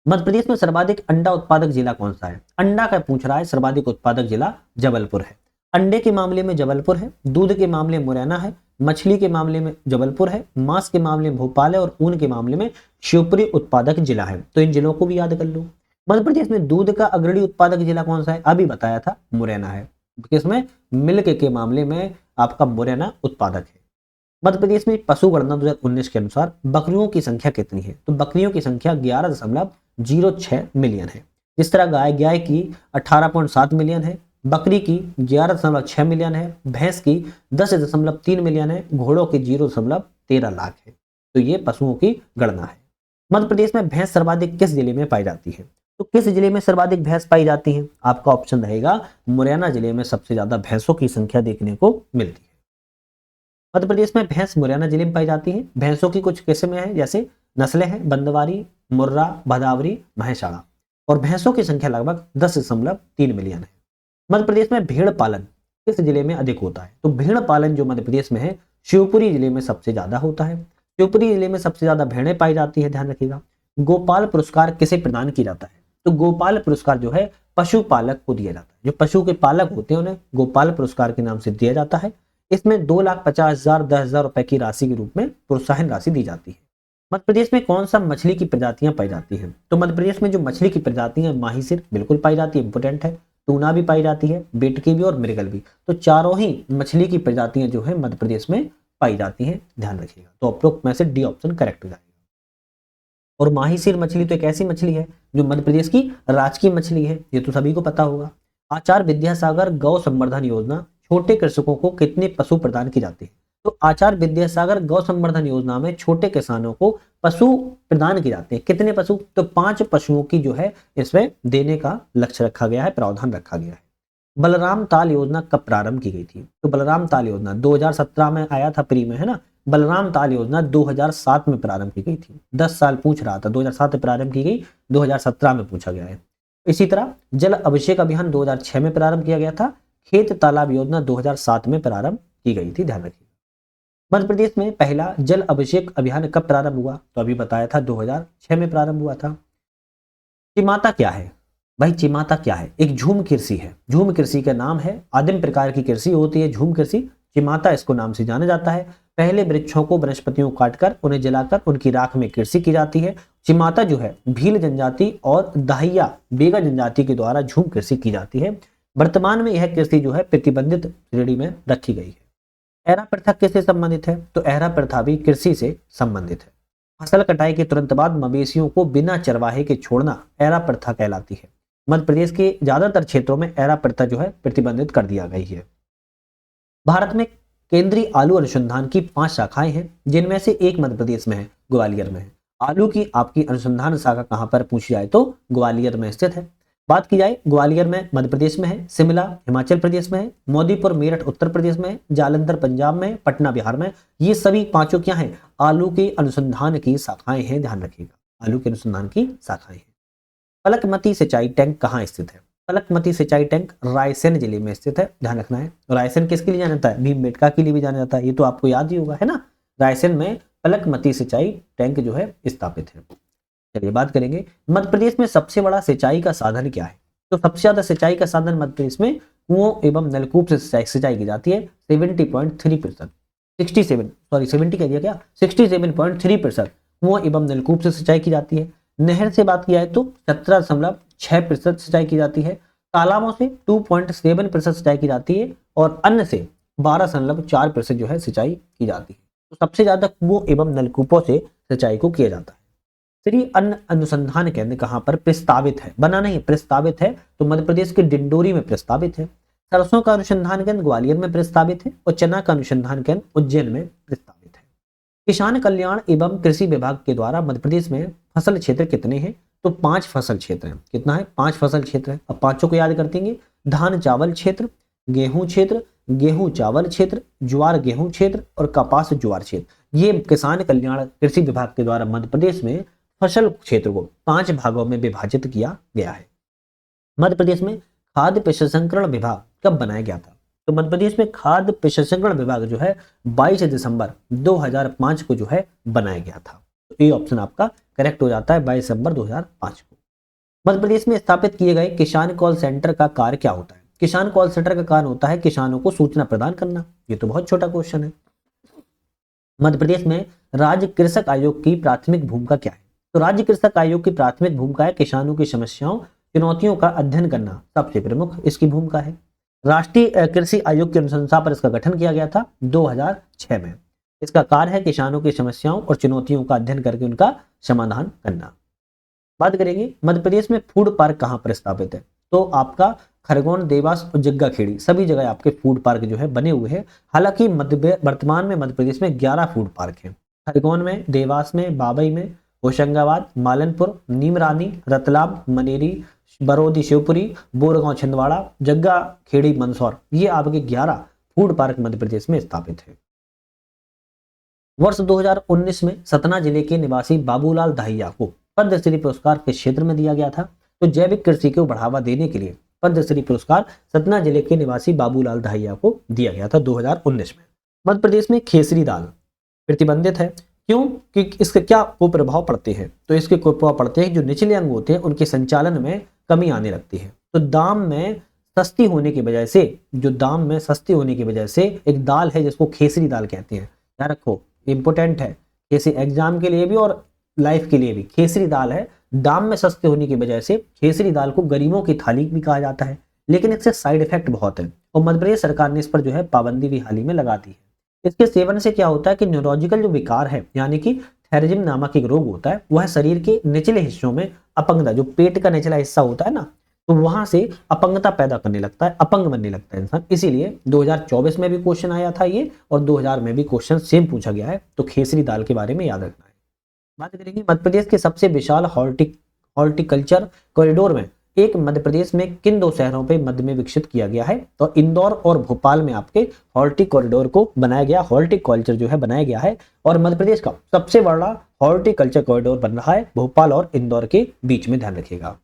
मध्य प्रदेश में सर्वाधिक अंडा उत्पादक जिला कौन सा है? अंडा का पूछ रहा है, सर्वाधिक उत्पादक जिला जबलपुर है। अंडे के मामले में जबलपुर है, दूध के मामले में मुरैना है, मछली के मामले में जबलपुर है, मांस के मामले में भोपाल है, और ऊन के मामले में शिवपुरी उत्पादक जिला है। तो इन जिलों को भी याद कर लो। मध्य प्रदेश में दूध का अग्रणी उत्पादक जिला कौन सा है? अभी बताया था, मुरैना है। किसमें? मिल्क के मामले में आपका मुरैना उत्पादक है। मध्य प्रदेश में पशु गणना 2019 के अनुसार बकरियों की संख्या कितनी है? तो बकरियों की संख्या 11.06 मिलियन है। जिस तरह गाय की 18.7 मिलियन है, बकरी की 11.6 मिलियन है, भैंस की 10.3 मिलियन है, घोड़ों की 0.13 लाख है। तो ये पशुओं की गणना है। मध्य प्रदेश में भैंस सर्वाधिक किस जिले में पाई जाती है? तो किस जिले में सर्वाधिक भैंस पाई जाती है? आपका ऑप्शन रहेगा मुरैना जिले में सबसे ज्यादा भैंसों की संख्या देखने को मिलती है। मध्य प्रदेश में भैंस मुरैना जिले में पाई जाती है। भैंसों की कुछ किस्में हैं, जैसे नस्लें हैं बंदवारी, मुर्रा, भदावरी, महेशाड़ा, और भैंसों की संख्या लगभग 10.3 मिलियन है। मध्य प्रदेश में भेड़ पालन किस जिले में अधिक होता है? तो भेड़ पालन जो मध्य प्रदेश में है शिवपुरी जिले में सबसे ज्यादा होता है। शिवपुरी जिले में सबसे ज्यादा भेड़ें पाई जाती है, ध्यान रखिएगा। गोपाल पुरस्कार किसे प्रदान किया जाता है? तो गोपाल पुरस्कार जो है पशुपालक को दिया जाता है। जो पशु के पालक होते हैं उन्हें गोपाल पुरस्कार के नाम से दिया जाता है। इसमें 2,50,000 10,000 रुपए की राशि के रूप में प्रोत्साहन राशि दी जाती है। मध्य प्रदेश में कौन सा मछली की प्रजातियां पाई जाती हैं? तो मध्य प्रदेश में जो मछली की प्रजातियां, माही सिर बिल्कुल पाई जाती है, इंपोर्टेंट है, टूना भी पाई जाती है, बेटकी भी और मृगल भी। तो चारों ही मछली की प्रजातियां जो है मध्य प्रदेश में पाई जाती हैं, ध्यान रखिएगा। तो उपरोक्त में से डी ऑप्शन करेक्ट हो जाएगा। और माही सिर मछली तो एक ऐसी मछली है जो मध्य प्रदेश की राजकीय मछली है, ये तो सभी को पता होगा। आचार्य विद्यासागर गौ संवर्धन योजना छोटे कृषकों को कितने पशु प्रदान की जाती है? तो आचार्य विद्यासागर गौ संवर्धन योजना में छोटे किसानों को पशु प्रदान किए जाते हैं। कितने पशु? तो 5 पशुओं की जो है इसमें देने का लक्ष्य रखा गया है, प्रावधान रखा गया है। बलराम ताल योजना कब प्रारंभ की गई थी? तो बलराम ताल योजना 2017 में आया था, प्री में, है ना। बलराम ताल योजना 2007 में प्रारंभ की गई थी। 10 साल पूछ रहा था, 2007 में प्रारंभ की गई, 2017 में पूछा गया है। इसी तरह जल अभिषेक अभियान 2006 में प्रारंभ किया गया था। खेत तालाब योजना 2007 में प्रारंभ की गई थी, ध्यान रखिए। मध्य प्रदेश में पहला जल अभिषेक अभियान कब प्रारंभ हुआ? तो अभी बताया था 2006 में प्रारंभ हुआ था। चिमाता क्या है? भाई चिमाता क्या है? एक झूम कृषि है। झूम कृषि का नाम है, आदिम प्रकार की कृषि होती है झूम कृषि, चिमाता इसको नाम से जाना जाता है। पहले वृक्षों को, वनस्पतियों को काटकर उन्हें जलाकर उनकी राख में कृषि की जाती है। चिमाता जो है भील जनजाति और दाहिया बेगा जनजाति के द्वारा झूम कृषि की जाती है। वर्तमान में यह कृषि जो है प्रतिबंधित श्रेणी में रखी गई है। एरा प्रथा किससे संबंधित है? तो एरा प्रथा भी कृषि से संबंधित है। फसल कटाई के तुरंत बाद मवेशियों को बिना चरवाहे के छोड़ना एरा प्रथा कहलाती है। मध्य प्रदेश के ज्यादातर क्षेत्रों में एरा प्रथा जो है प्रतिबंधित कर दिया गई है। भारत में केंद्रीय आलू अनुसंधान की 5 शाखाएं हैं, जिनमें से एक मध्य प्रदेश में है, ग्वालियर में है। आलू की आपकी अनुसंधान शाखा कहां पर पूछी जाए तो ग्वालियर में स्थित है। बात की जाए ग्वालियर में मध्य प्रदेश में है, शिमला हिमाचल प्रदेश में है, मोदीपुर मेरठ उत्तर प्रदेश में है, जालंधर पंजाब में, पटना बिहार में। ये सभी 5 क्या हैं? आलू के अनुसंधान की शाखाएं हैं, ध्यान रखिएगा, आलू के अनुसंधान की शाखाएं हैं। फलकमती सिंचाई टैंक कहाँ स्थित है? पलकमती सिंचाई टैंक रायसेन जिले में स्थित है, ध्यान रखना है। रायसेन किसके लिए जाना जाता है? भीमबेटका के लिए भी जाना जाता है, ये तो आपको याद ही होगा, है ना। रायसेन में पलकमती सिंचाई टैंक जो है स्थापित है। चलिए बात करेंगे मध्य प्रदेश में सबसे बड़ा सिंचाई का साधन क्या है। तो सबसे ज्यादा सिंचाई का साधन मध्य प्रदेश में कुओं एवं नलकूप से सिंचाई की जाती है 70.3%। 70 कह दिया क्या, 67.3% कुओं एवं नलकूप से सिंचाई की जाती है। नहर से बात किया है तो 17.6% सिंचाई की जाती है। तालाबों से 2.7% सिंचाई की जाती है और अन्य से 12.4% जो है सिंचाई की जाती है। तो सबसे ज्यादा कुओं एवं नलकूपों से सिंचाई को किया जाता है। श्री अन्न अनुसंधान केंद्र कहाँ पर प्रस्तावित है? बना नहीं, प्रस्तावित है, तो मध्य प्रदेश के डिंडोरी में प्रस्तावित है। सरसों का अनुसंधान केंद्र ग्वालियर में प्रस्तावित है और चना का अनुसंधान केंद्र उज्जैन में प्रस्तावित है। किसान कल्याण एवं कृषि विभाग के द्वारा मध्य प्रदेश में फसल क्षेत्र कितने हैं? तो 5 फसल क्षेत्र हैं। कितना है? 5 फसल क्षेत्र है। अब पांचों को याद करते हैं, धान चावल क्षेत्र, गेहूं क्षेत्र, गेहूं चावल क्षेत्र, ज्वार गेहूं क्षेत्र और कपास ज्वार क्षेत्र। ये किसान कल्याण कृषि विभाग के द्वारा मध्य प्रदेश में फसल क्षेत्र को 5 भागों में विभाजित किया गया है। मध्य प्रदेश में खाद्य प्रसंस्करण विभाग कब बनाया गया था? तो मध्य प्रदेश में खाद्य प्रसंस्करण विभाग जो है 22 दिसंबर 2005 को जो है बनाया गया था। तो ये ऑप्शन आपका करेक्ट हो जाता है, 22 दिसंबर 2005 को। मध्य प्रदेश में स्थापित किए गए किसान कॉल सेंटर का कार्य क्या होता है? किसान कॉल सेंटर का कार्य होता है किसानों को सूचना प्रदान करना। ये तो बहुत छोटा क्वेश्चन है। मध्य प्रदेश में राज्य कृषक आयोग की प्राथमिक भूमिका क्या है? तो राज्य कृषक आयोग की प्राथमिक भूमिका है किसानों की समस्याओं चुनौतियों का अध्ययन करना, सबसे प्रमुख इसकी भूमिका है। राष्ट्रीय कृषि आयोग की अनुशंसा पर इसका गठन किया गया था 2006 में। इसका कार्य है किसानों की समस्याओं और चुनौतियों का अध्ययन करके उनका समाधान करना। बात करेंगे मध्य प्रदेश में फूड पार्क कहाँ पर स्थापित है? तो आपका खरगोन, देवास और जग्गा खेड़ी सभी जगह आपके फूड पार्क जो है बने हुए हैं। हालांकि वर्तमान में मध्य प्रदेश में 11 फूड पार्क हैं। खरगोन में, देवास में, बाबई में, होशंगाबाद, मालनपुर, नीमरानी, रतलाम, मनेरी, बरौदी शिवपुरी, बोरगांव छिंदवाड़ा, जग्गा खेड़ी मंदसौर, ये आपके 11 फूड पार्क मध्य प्रदेश में स्थापित है। वर्ष 2019 में सतना जिले के निवासी बाबूलाल दहिया को पद्मश्री पुरस्कार किस क्षेत्र में दिया गया था? तो जैविक कृषि को बढ़ावा देने के लिए पद्मश्री पुरस्कार सतना जिले के निवासी बाबूलाल दहिया को दिया गया था 2019 में। मध्य प्रदेश में खेसरी दाल प्रतिबंधित है, क्यों? कि इसके क्या कुप्रभाव पड़ते हैं? तो इसके कुप्रभाव पड़ते हैं जो निचले अंग होते हैं उनके संचालन में कमी आने लगती है। तो दाम में सस्ती होने की वजह से, जो दाम में सस्ती होने की वजह से एक दाल है जिसको खेसरी दाल कहते हैं, याद रखो, इंपोर्टेंट है, किसी एग्जाम के लिए भी और लाइफ के लिए भी। खेसरी दाल है, दाम में सस्ते होने की वजह से खेसरी दाल को गरीबों की थाली भी कहा जाता है, लेकिन इससे साइड इफेक्ट बहुत है और मध्य प्रदेश सरकार ने इस पर जो है पाबंदी भी हाल ही में लगा दी है। इसके सेवन से क्या होता है कि न्यूरोलॉजिकल जो विकार है, यानी कि थेरेजिम नामक एक रोग होता है, वह शरीर के निचले हिस्सों में अपंगता, जो पेट का निचला हिस्सा होता है ना, तो वहां से अपंगता पैदा करने लगता है, अपंग बनने लगता है इंसान। इसीलिए 2024 में भी क्वेश्चन आया था ये और 2000 में भी क्वेश्चन सेम पूछा गया है। तो खेसरी दाल के बारे में याद रखना है। बात करेंगे मध्य प्रदेश के सबसे विशाल हॉर्टिकल्चर कॉरिडोर में एक मध्य प्रदेश में किन 2 शहरों पे मध्य में विकसित किया गया है? तो इंदौर और भोपाल में आपके हॉर्टिक कॉरिडोर को बनाया गया, हॉर्टिकल्चर जो है बनाया गया है और मध्य प्रदेश का सबसे बड़ा हॉर्टिकल्चर कॉरिडोर बन रहा है भोपाल और इंदौर के बीच में, ध्यान रखिएगा।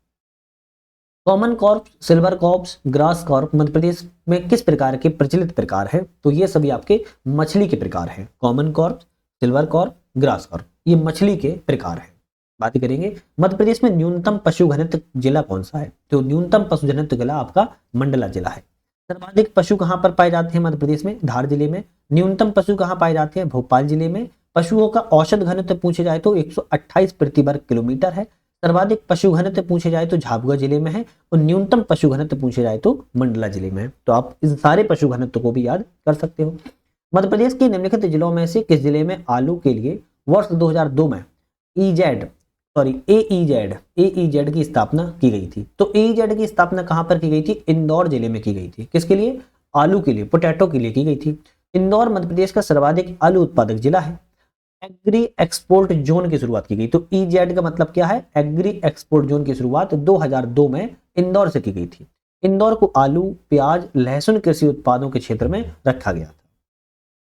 Common crop, silver crops, grass crop Madhya Pradesh में किस प्रकार के प्रचलित प्रकार है? तो ये सभी आपके मछली के प्रकार हैं। Common crop, silver Corp, grass Corp, ये मछली के प्रकार हैं। बात करेंगे मध्य प्रदेश में न्यूनतम पशु घनत्व जिला कौन सा है? तो न्यूनतम पशु घनत्व जिला आपका मंडला जिला है। सर्वाधिक पशु कहां पर पाए जाते हैं मध्य प्रदेश में? धार जिले में। न्यूनतम पशु कहां पाए जाते हैं? भोपाल जिले में। पशुओं का औसत घनत्व पूछे जाए तो 128 प्रति वर्ग किलोमीटर है। सर्वाधिक पशु घनत्व पूछे जाए तो झाबुआ जिले में है और न्यूनतम पशु घनत्व पूछे जाए तो मंडला जिले में है। तो आप इन सारे पशु घनत्व को भी याद कर सकते हो। मध्य प्रदेश के निम्नलिखित जिलों में से किस जिले में आलू के लिए वर्ष 2002 में AEZ की स्थापना की गई थी? तो AEZ की स्थापना कहां पर की गई थी? इंदौर जिले में की गई थी। किसके लिए? आलू के लिए, पोटैटो के लिए की गई थी। इंदौर मध्य प्रदेश का सर्वाधिक आलू उत्पादक जिला है। एग्री एक्सपोर्ट जोन की शुरुआत की गई। तो EZ का मतलब क्या है? एग्री एक्सपोर्ट जोन की शुरुआत 2002 में इंदौर से की गई थी। इंदौर को आलू, प्याज, लहसुन कृषि उत्पादों के क्षेत्र में रखा गया था।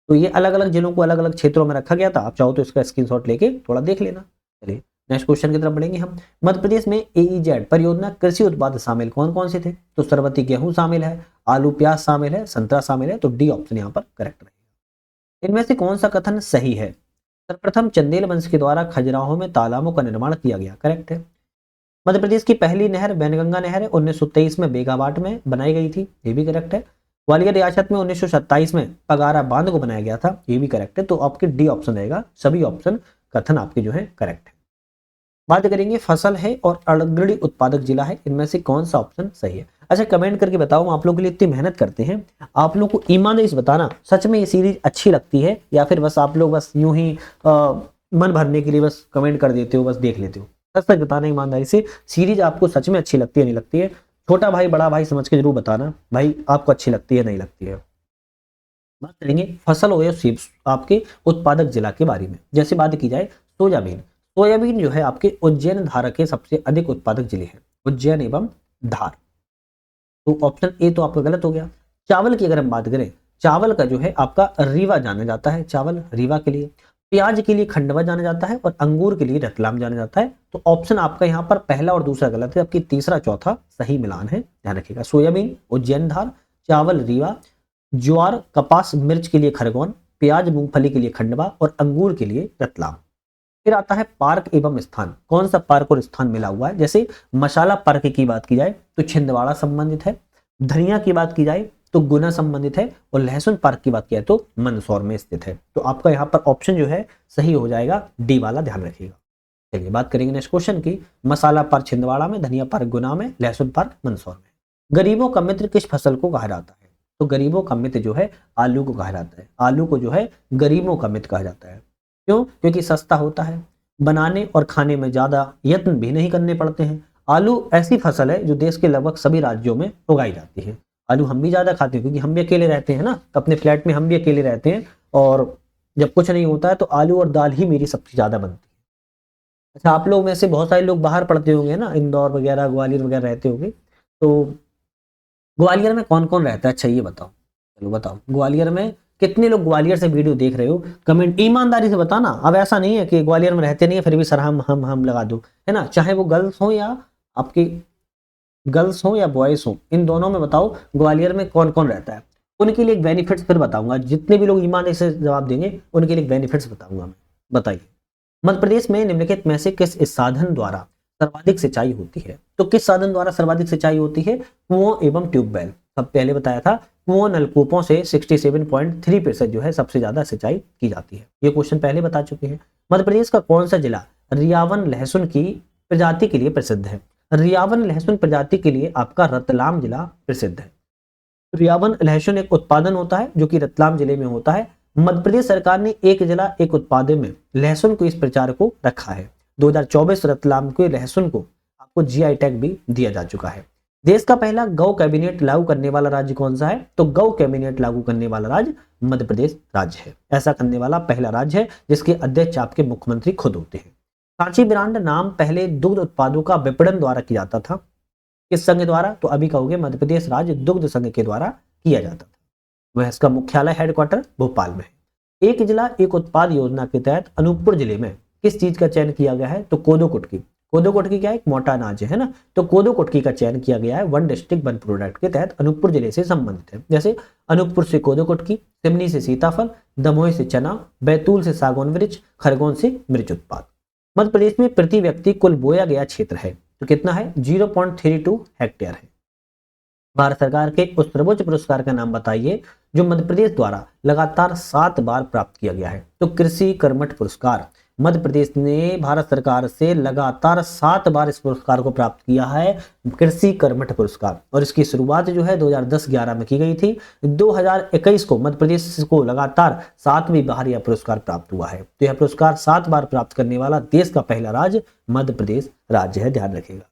तो ये अलग अलग जिलों को अलग अलग क्षेत्रों में रखा गया था। आप चाहो तो इसका स्क्रीनशॉट लेके थोड़ा देख लेना। चलिए नेक्स्ट क्वेश्चन की तरफ बढ़ेंगे हम। मध्य प्रदेश में AEZ परियोजना कृषि उत्पाद शामिल कौन कौन से थे? तो सरबती गेहूं शामिल है, आलू प्याज शामिल है, संतरा शामिल है, तो डी ऑप्शन यहाँ पर करेक्ट रहेगा। इनमें से कौन सा कथन सही है? सर्वप्रथम चंदेल वंश के द्वारा खजुराहो में तालाबों का निर्माण किया गया, करेक्ट है। मध्य प्रदेश की पहली नहर वैनगंगा नहर 1923 में बेगाबाट में बनाई गई थी, ये भी करेक्ट है। ग्वालियर रियासत में 1927 में पगारा बांध को बनाया गया था, ये भी करेक्ट है। तो आपके डी ऑप्शन रहेगा, सभी ऑप्शन कथन आपके जो है करेक्ट है। बात करेंगे फसल है और अग्रणी उत्पादक जिला है, इनमें से कौन सा ऑप्शन सही है? अच्छा कमेंट करके बताओ, आप लोगों के लिए इतनी मेहनत करते हैं, आप लोग को ईमानदारी से बताना सच में ये सीरीज अच्छी लगती है या फिर बस आप लोग बस यूं ही मन भरने के लिए बस कमेंट कर देते हो, बस देख लेते हो। सच सच बताना ईमानदारी से, सीरीज आपको सच में अच्छी लगती है नहीं लगती है? छोटा भाई बड़ा भाई समझ के जरूर बताना भाई आपको अच्छी लगती है नहीं लगती है। बात करेंगे फसल और आपके उत्पादक जिला के बारे में। जैसे बात की जाए सोयाबीन, सोयाबीन जो है आपके उज्जैन धार के सबसे अधिक उत्पादक जिले हैं, उज्जैन एवं धार। तो ऑप्शन ए तो आपका गलत हो गया। चावल की अगर हम बात करें, चावल का जो है आपका रीवा जाना जाता है, चावल रीवा के लिए। प्याज के लिए खंडवा जाना जाता है और अंगूर के लिए रतलाम जाना जाता है। तो ऑप्शन आपका यहाँ पर पहला और दूसरा गलत है, आपकी तीसरा चौथा सही मिलान है, ध्यान रखिएगा। सोयाबीन उज्जैन धार, चावल रीवा, ज्वार कपास मिर्च के लिए खरगोन, प्याज मूंगफली के लिए खंडवा और अंगूर के लिए रतलाम। फिर आता है पार्क एवं स्थान, कौन सा पार्क और स्थान मिला हुआ है? जैसे मसाला पार्क की बात की जाए तो छिंदवाड़ा संबंधित है, धनिया की बात की जाए तो गुना संबंधित है और लहसुन पार्क की बात की जाए तो मंदसौर में स्थित है। तो आपका यहाँ पर ऑप्शन जो है सही हो जाएगा, डी वाला, ध्यान रखिएगा। चलिए बात करेंगे नेक्स्ट क्वेश्चन की। मसाला पार्क छिंदवाड़ा में, धनिया पार्क गुना में, लहसुन पार्क मंदसौर में। गरीबों का मित्र किस फसल को कहा जाता है? तो गरीबों का मित्र जो है आलू को कहा जाता है, आलू को जो है गरीबों का मित्र कहा जाता है। क्यों? क्योंकि सस्ता होता है, बनाने और खाने में ज्यादा यत्न भी नहीं करने पड़ते हैं। आलू ऐसी फसल है जो देश के लगभग सभी राज्यों में उगाई जाती है। आलू हम भी ज्यादा खाते हैं क्योंकि हम भी अकेले रहते हैं ना, अपने फ्लैट में हम भी अकेले रहते हैं और जब कुछ नहीं होता है तो आलू और दाल ही मेरी सबसे ज्यादा बनती है। अच्छा आप लोग में से बहुत सारे लोग बाहर पढ़ते होंगे ना, इंदौर वगैरह ग्वालियर वगैरह रहते होंगे, तो ग्वालियर में कौन कौन रहता है? अच्छा ये बताओ, चलो बताओ ग्वालियर में कितने लोग ग्वालियर से वीडियो देख रहे हो? कमेंट ईमानदारी से बताना। अब ऐसा नहीं है कि ग्वालियर में रहते नहीं है फिर भी सर हम लगा दो, है ना, चाहे वो गर्ल्स हो या आपकी गर्ल्स हो या बॉयज हो, इन दोनों में बताओ ग्वालियर में कौन कौन रहता है। उनके लिए एक बेनिफिट्स फिर बताऊंगा, जितने भी लोग ईमानदारी से जवाब देंगे उनके लिए एक बेनिफिट्स बताऊंगा मैं। बताइए मध्य प्रदेश में निम्नलिखित में से किस साधन द्वारा सर्वाधिक सिंचाई होती है? तो किस साधन द्वारा सर्वाधिक सिंचाई होती है? कुओं एवं ट्यूबवेल। सब पहले बताया था, कुओं नलकूपों से 67.3% जो है सबसे ज्यादा सिंचाई की जाती है, ये क्वेश्चन पहले बता चुके हैं। मध्य प्रदेश का कौन सा जिला रियावन लहसुन की प्रजाति के लिए प्रसिद्ध है? रियावन लहसुन प्रजाति के लिए आपका रतलाम जिला प्रसिद्ध है। रियावन लहसुन एक उत्पादन होता है जो कि रतलाम जिले में होता है। मध्य प्रदेश सरकार ने एक जिला एक उत्पादन में लहसुन को इस प्रचार को रखा है। 2024 रतलाम के लहसुन को आपको जीआई टैग भी दिया जा चुका है। देश का पहला गौ कैबिनेट लागू करने वाला राज्य कौन सा है? तो गौ कैबिनेट लागू करने वाला राज्य मध्य प्रदेश राज्य है। ऐसा करने वाला पहला राज्य है जिसके अध्यक्ष आपके मुख्यमंत्री खुद होते हैं। सांची ब्रांड नाम पहले दुग्ध उत्पादों का विपणन द्वारा किया जाता था, किस संघ द्वारा? तो अभी कहोगे मध्य प्रदेश राज्य दुग्ध संघ के द्वारा किया जाता था। वह इसका मुख्यालय हेडक्वार्टर भोपाल में है। एक जिला एक उत्पाद योजना के तहत अनूपपुर जिले में किस चीज का चयन किया गया है? तो कोदो कुटकी। कोदो कुटकी क्या है? एक मोटा अनाज है ना, तो कोदो कुटकी का चयन किया गया है वन डिस्ट्रिक्ट वन प्रोडक्ट के तहत अनूपपुर जिले से संबंधित है। जैसे अनूपपुर से कोदो कुटकी, सिवनी से सीताफल, दमोह से चना, बैतूल से सागौन वृक्ष, खरगोन से मिर्च उत्पाद। मध्य प्रदेश में प्रति व्यक्ति कुल बोया गया क्षेत्र है तो कितना है? 0.32 हेक्टेयर है। भारत सरकार के उस सर्वोच्च पुरस्कार का नाम बताइए जो मध्य प्रदेश द्वारा लगातार 7 बार प्राप्त किया गया है। तो कृषि कर्मठ पुरस्कार, मध्य प्रदेश ने भारत सरकार से लगातार 7 बार इस पुरस्कार को प्राप्त किया है, कृषि कर्मठ पुरस्कार। और इसकी शुरुआत जो है 2010-11 में की गई थी। 2021 को मध्य प्रदेश को लगातार 7वीं बार यह पुरस्कार प्राप्त हुआ है। तो यह पुरस्कार 7 बार प्राप्त करने वाला देश का पहला राज्य मध्य प्रदेश राज्य है, ध्यान रखिएगा।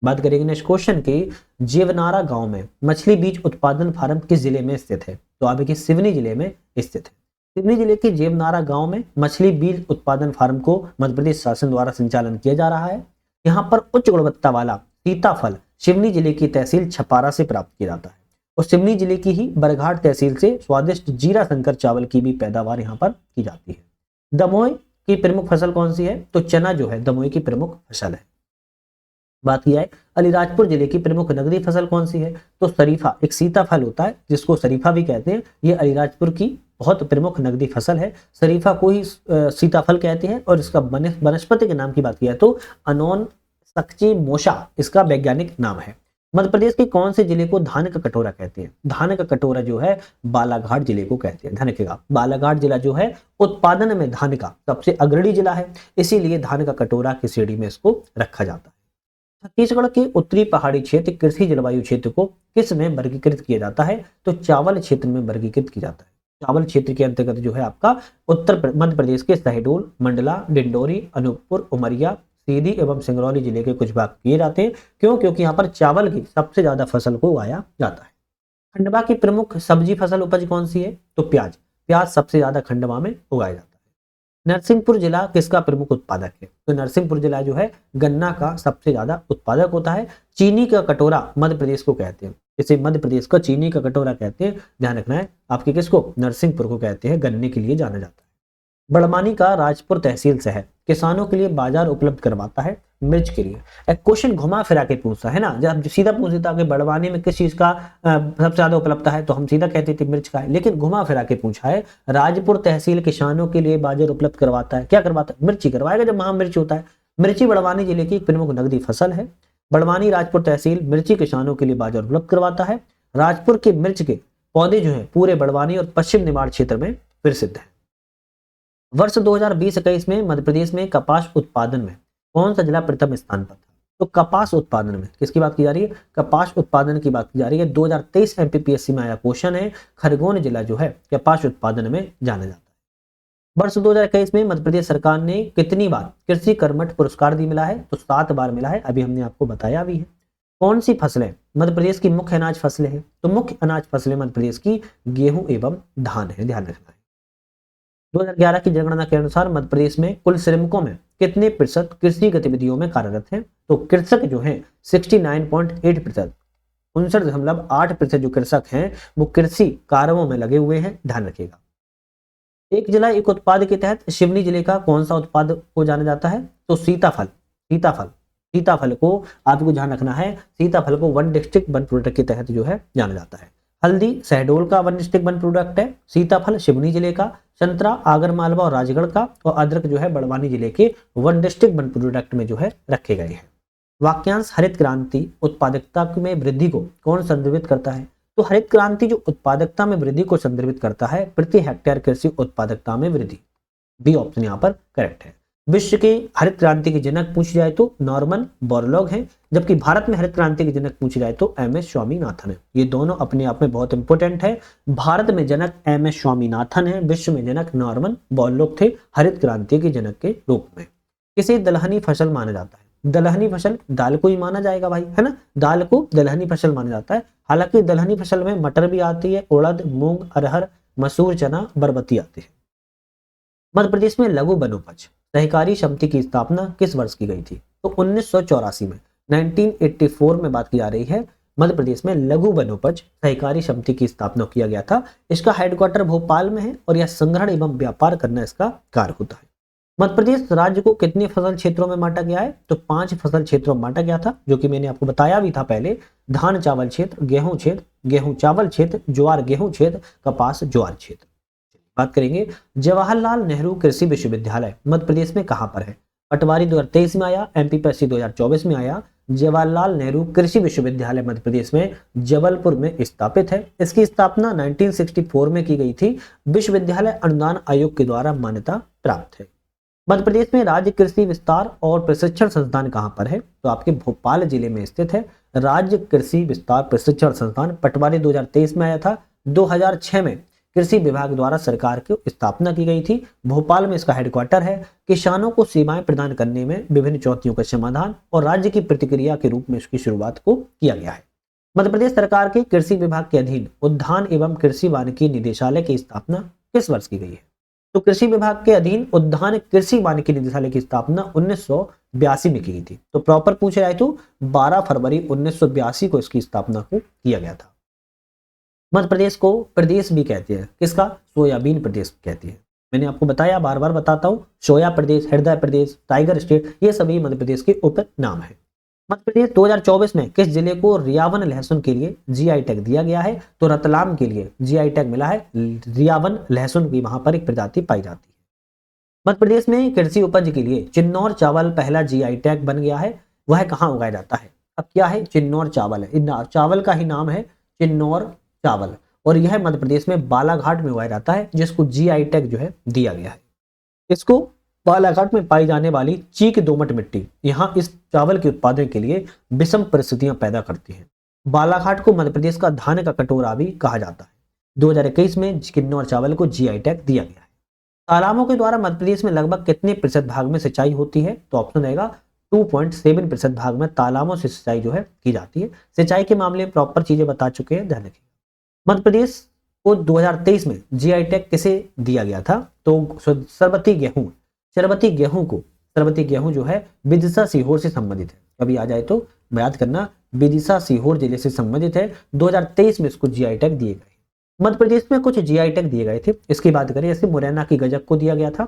बात करेंगे नेक्स्ट क्वेश्चन की। जेवनारा गांव में मछली बीज उत्पादन फार्म किस जिले में स्थित है? तो आपके सिवनी जिले में स्थित है। सिवनी जिले के जेवनारा गांव में मछली बीज उत्पादन फार्म को मध्य प्रदेश शासन द्वारा संचालन किया जा रहा है। यहाँ पर उच्च गुणवत्ता वाला सीताफल सिवनी जिले की तहसील छपारा से प्राप्त किया जाता है और सिवनी जिले की ही बरघाट तहसील से स्वादिष्ट जीरा शंकर चावल की भी पैदावार यहाँ पर की जाती है। दमोह की प्रमुख फसल कौन सी है? तो चना जो है दमोई की प्रमुख फसल है। बात किया है अलीराजपुर जिले की प्रमुख नगदी फसल कौन सी है? तो शरीफा, एक सीताफल होता है जिसको शरीफा भी कहते हैं, ये अलीराजपुर की बहुत प्रमुख नगदी फसल है। शरीफा को ही सीताफल कहते हैं और इसका वनस्पति के नाम की बात किया तो अनोन सक्ची मोशा इसका वैज्ञानिक नाम है। मध्य प्रदेश के कौन से जिले को धान का कटोरा कहते हैं? धान का कटोरा जो है बालाघाट जिले को कहते हैं। ध्यान रखिएगा, बालाघाट जिला जो है उत्पादन में धान का सबसे अग्रणी जिला है, इसीलिए धान का कटोरा की श्रेणी में इसको रखा जाता है। छत्तीसगढ़ के उत्तरी पहाड़ी क्षेत्र कृषि जलवायु क्षेत्र को किस में वर्गीकृत किया जाता है? तो चावल क्षेत्र में वर्गीकृत किया जाता है। चावल क्षेत्र के अंतर्गत जो है आपका मध्य प्रदेश के शहडोल, मंडला, डिंडोरी, अनूपपुर, उमरिया, सीधी एवं सिंगरौली जिले के कुछ भाग किए जाते हैं। क्यों? क्योंकि यहाँ पर चावल की सबसे ज्यादा फसल को उगाया जाता है। खंडवा की प्रमुख सब्जी फसल उपज कौन सी है? तो प्याज। प्याज सबसे ज्यादा खंडवा में उगाया जाता है। नरसिंहपुर जिला किसका प्रमुख उत्पादक है? तो नरसिंहपुर जिला जो है गन्ना का सबसे ज्यादा उत्पादक होता है। चीनी का कटोरा मध्य प्रदेश को कहते हैं, इसे मध्य प्रदेश का चीनी का कटोरा कहते हैं। ध्यान रखना है आपके किसको? नरसिंहपुर को कहते हैं, गन्ने के लिए जाना जाता है। बड़वानी का राजपुर तहसील शहर किसानों के लिए बाजार उपलब्ध करवाता है मिर्च के लिए। एक क्वेश्चन घुमा फिरा के पूछता है ना, जब सीधा पूछता कि बड़वानी में किस चीज का सबसे ज्यादा उपलब्ध है तो हम सीधा कहते थे मिर्च का है, लेकिन घुमा फिरा के पूछा है राजपुर तहसील किसानों के लिए बाजार उपलब्ध करवाता है। क्या करवाता है? मिर्ची करवाएगा जब वहां मिर्च होता है। मिर्ची बड़वानी जिले की प्रमुख नगदी फसल है। बड़वानी राजपुर तहसील मिर्ची किसानों के लिए बाजार उपलब्ध करवाता है। राजपुर के मिर्च के पौधे जो है पूरे बड़वानी और पश्चिम निमाड़ क्षेत्र में प्रसिद्ध है। वर्ष 2020-21 में मध्य प्रदेश में कपास उत्पादन में कौन सा जिला प्रथम स्थान पर था? तो कपास उत्पादन में किसकी बात की जा रही है? कपास उत्पादन की बात की जा रही है। 2023 एमपीपीएससी में आया क्वेश्चन है। खरगोन जिला जो है कपास उत्पादन में जाना जाता है। वर्ष 2021 में मध्य प्रदेश सरकार ने कितनी बार कृषि कर्मठ पुरस्कार दी मिला है? तो 7 बार मिला है, अभी हमने आपको बताया भी है। कौन सी फसलें मध्य प्रदेश की मुख्य अनाज फसलें हैं? तो मुख्य अनाज फसलें मध्य प्रदेश की गेहूं एवं धान है, ध्यान रखना है। 2011 की जनगणना के अनुसार मध्य प्रदेश में कुल श्रमिकों में कितने प्रतिशत कृषि गतिविधियों में कार्यरत हैं? तो कृषक जो हैं 69.8%, 59.8% जो कृषक हैं वो कृषि कार्यों में लगे हुए हैं, ध्यान रखिएगा। एक जिला एक उत्पाद के तहत शिवनी जिले का कौन सा उत्पाद को जाना जाता है? तो सीताफल। सीताफल को आपको ध्यान रखना है, सीताफल को वन डिस्ट्रिक्ट वन प्रोडक्ट के तहत जो है जाना जाता है। हल्दी शहडोल का वन डिस्ट्रिक्ट वन प्रोडक्ट है, सीताफल शिवनी जिले का, संतरा आगर मालवा और राजगढ़ का, और अदरक जो है बड़वानी जिले के वन डिस्ट्रिक्ट वन प्रोडक्ट में जो है रखे गए हैं। वाक्यांश हरित क्रांति उत्पादकता में वृद्धि को कौन संदर्भित करता है? तो हरित क्रांति जो उत्पादकता में वृद्धि को संदर्भित करता है प्रति हेक्टेयर कृषि उत्पादकता में वृद्धि। बी ऑप्शन यहाँ पर करेक्ट है। विश्व की हरित क्रांति के जनक पूछी जाए तो नॉर्मन बोरलॉग हैं, जबकि भारत में हरित क्रांति के जनक पूछी जाए तो एमएस स्वामीनाथन है। ये दोनों अपने आप में बहुत इंपॉर्टेंट है। भारत में जनक एमएस स्वामीनाथन है, विश्व में जनक नॉर्मन बोरलॉग थे हरित क्रांति के जनक के रूप में। किसे दलहनी फसल माना जाता है? दलहनी फसल दाल को ही माना जाएगा भाई, है ना, दाल को दलहनी फसल माना जाता है। हालांकि दलहनी फसल में मटर भी आती है, उड़द, मूंग, अरहर, मसूर, चना, बरबटी आती है। मध्य प्रदेश में लघु वनोपज सहकारी समिति की स्थापना किस वर्ष की गई थी? तो 1984 में, 1984 में बात की जा रही है। मध्य प्रदेश में लघु वनोपज सहकारी समिति की स्थापना किया गया था। इसका हेडक्वार्टर भोपाल में है और यह संग्रहण एवं व्यापार करना इसका कार्य होता है। मध्य प्रदेश राज्य को कितने फसल क्षेत्रों में बांटा गया है? तो 5 फसल क्षेत्रों में बांटा गया था, जो कि मैंने आपको बताया भी था पहले। धान चावल क्षेत्र, गेहूं क्षेत्र, गेहूं चावल क्षेत्र, ज्वार गेहूं क्षेत्र, कपास ज्वार क्षेत्र। बात करेंगे जवाहरलाल नेहरू कृषि विश्वविद्यालय मध्य प्रदेश में कहां पर है? पटवारी 2023 में आया, एमपीपीएससी 2024 में आया। जवाहरलाल नेहरू कृषि विश्वविद्यालय मध्य प्रदेश में जबलपुर में स्थापित है। इसकी स्थापना 1964 में की गई थी। विश्वविद्यालय अनुदान आयोग के द्वारा मान्यता प्राप्त है। मध्य प्रदेश में राज्य कृषि विस्तार और प्रशिक्षण संस्थान कहां पर है? तो आपके भोपाल जिले में स्थित है। राज्य कृषि विस्तार प्रशिक्षण संस्थान पटवारी 2023 में आया था। 2006 में कृषि विभाग द्वारा सरकार की स्थापना की गई थी। भोपाल में इसका हेडक्वार्टर है। किसानों को सेवाएं प्रदान करने में विभिन्न चुनौतियों का समाधान और राज्य की प्रतिक्रिया के रूप में इसकी शुरुआत को किया गया है। मध्य प्रदेश सरकार के कृषि विभाग के अधीन उद्यान एवं कृषि वानिकी निदेशालय की स्थापना किस वर्ष की गई है? तो कृषि विभाग के अधीन उद्यान कृषि वानिकी निदेशालय की स्थापना 1982 में की गई थी। तो प्रॉपर पूछा जाए तो 12 फरवरी 1982 को इसकी स्थापना को किया गया था। मध्य प्रदेश को प्रदेश भी कहते हैं, किसका? सोयाबीन प्रदेश कहते हैं। मैंने आपको बताया, बार बार बताता हूँ, सोया प्रदेश, हृदय प्रदेश, टाइगर स्टेट, ये सभी मध्य प्रदेश के उप नाम है। मध्य प्रदेश 2024 में किस जिले को रियावन लहसुन के लिए जीआई टैग दिया गया है? तो रतलाम के लिए जीआई टैग मिला है। रियावन लहसुन की वहां पर एक प्रजाति पाई जाती है। मध्य प्रदेश में कृषि उपज के लिए चिन्नौर चावल पहला जीआई टैग बन गया है। वह कहाँ उगाया जाता है? अब क्या है? चिन्नौर चावल है। चावल का ही नाम है चिन्नौर चावल, और यह मध्य प्रदेश में बालाघाट में उगाया जाता है, जिसको जीआई टैग जो है दिया गया है। इसको बालाघाट में पाई जाने वाली चीक दोमट मिट्टी यहाँ इस चावल के उत्पादन के लिए विषम परिस्थितियां पैदा करती है। बालाघाट को मध्य प्रदेश का धान का कटोरा भी कहा जाता है। 2021 में किन्नौर चावल को जीआई टैग दिया गया है। तालाबों के द्वारा मध्य प्रदेश में लगभग कितने प्रतिशत भाग में सिंचाई होती है? तो ऑप्शन रहेगा 2.7% भाग में तालाबों से सिंचाई जो है की जाती है। सिंचाई के मामले में प्रॉपर चीजें बता चुके हैं, ध्यान रखिएगा। मध्य प्रदेश को 2023 में जीआई टैग किसे दिया गया था? तो सरबती गेहूं, सरबती गेहूं जो है विदिशा सीहोर से संबंधित है। कभी आ जाए तो याद करना, विदिशा सीहोर जिले से संबंधित है। 2023 में इसको जीआई टैग दिए गए। मध्य प्रदेश में कुछ जीआई टैग दिए गए थे, इसकी बात करें, जैसे मुरैना की गजक को दिया गया था,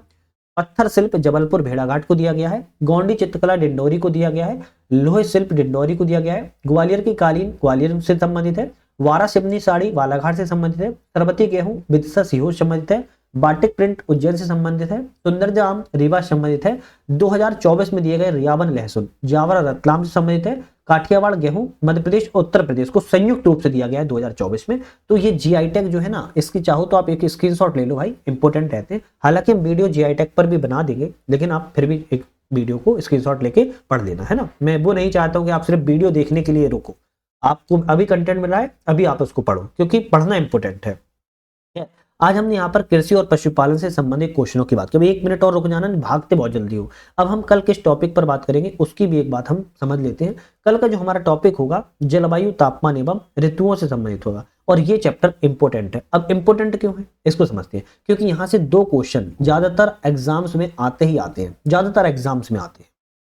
पत्थर शिल्प जबलपुर भेड़ाघाट को दिया गया है, गोंडी चित्रकला डिंडोरी को दिया गया है, लोह शिल्प डिंडोरी को दिया गया है, ग्वालियर की कालीन ग्वालियर से संबंधित है, वारा सिवनी साड़ी बालाघाट से संबंधित है, सरबती गेहूं विदिशा सीहोर संबंधित है, बाटिक प्रिंट उज्जैन से संबंधित है, सुंदरजाम रीवा संबंधित है। 2024 में दिए गए रियावन लहसुन जावरा रतलाम से संबंधित है। काठियावाड़ गेहूं मध्य प्रदेश उत्तर प्रदेश को संयुक्त रूप से दिया गया है 2024 में। तो ये जीआई टैग जो है ना, इसकी चाहो तो आप एक स्क्रीनशॉट ले लो भाई, इंपॉर्टेंट रहते हैं। हालांकि हम वीडियो जीआई टैग पर भी बना देंगे, लेकिन आप फिर भी एक वीडियो को स्क्रीनशॉट लेके पढ़ लेना, है ना। मैं वो नहीं चाहता हूँ कि आप सिर्फ वीडियो देखने के लिए रुको। आपको अभी कंटेंट मिल रहा है, अभी आप उसको पढ़ो, क्योंकि पढ़ना इंपॉर्टेंट है। आज हमने यहाँ पर कृषि और पशुपालन से संबंधित क्वेश्चनों की बात की। 1 मिनट और रुक जाना, भागते बहुत जल्दी हो। अब हम कल किस टॉपिक पर बात करेंगे उसकी भी एक बात हम समझ लेते हैं। कल का जो हमारा टॉपिक होगा जलवायु तापमान एवं ऋतुओं से संबंधित होगा, और ये चैप्टर इंपॉर्टेंट है। अब इंपॉर्टेंट क्यों है इसको समझते हैं, क्योंकि यहाँ से 2 क्वेश्चन ज्यादातर एग्जाम्स में आते ही आते हैं, ज्यादातर एग्जाम्स में आते हैं।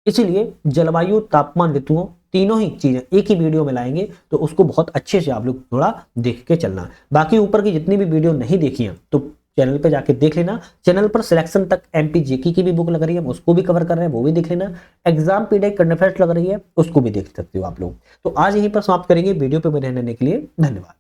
इसीलिए जलवायु तापमान ऋतुओं तीनों ही चीजें एक ही वीडियो में लाएंगे, तो उसको बहुत अच्छे से आप लोग थोड़ा देख के चलना। बाकी ऊपर की जितनी भी वीडियो नहीं देखी हैं तो चैनल पे जाके देख लेना। चैनल पर सिलेक्शन तक एमपी जेकी की भी बुक लग रही है, उसको भी कवर कर रहे हैं, वो भी देख लेना। एग्जाम पीडीएफ करंट अफेयर्स लग रही है, उसको भी देख सकते हो आप लोग। तो आज यहीं पर समाप्त करेंगे। वीडियो पे बने रहने के लिए धन्यवाद।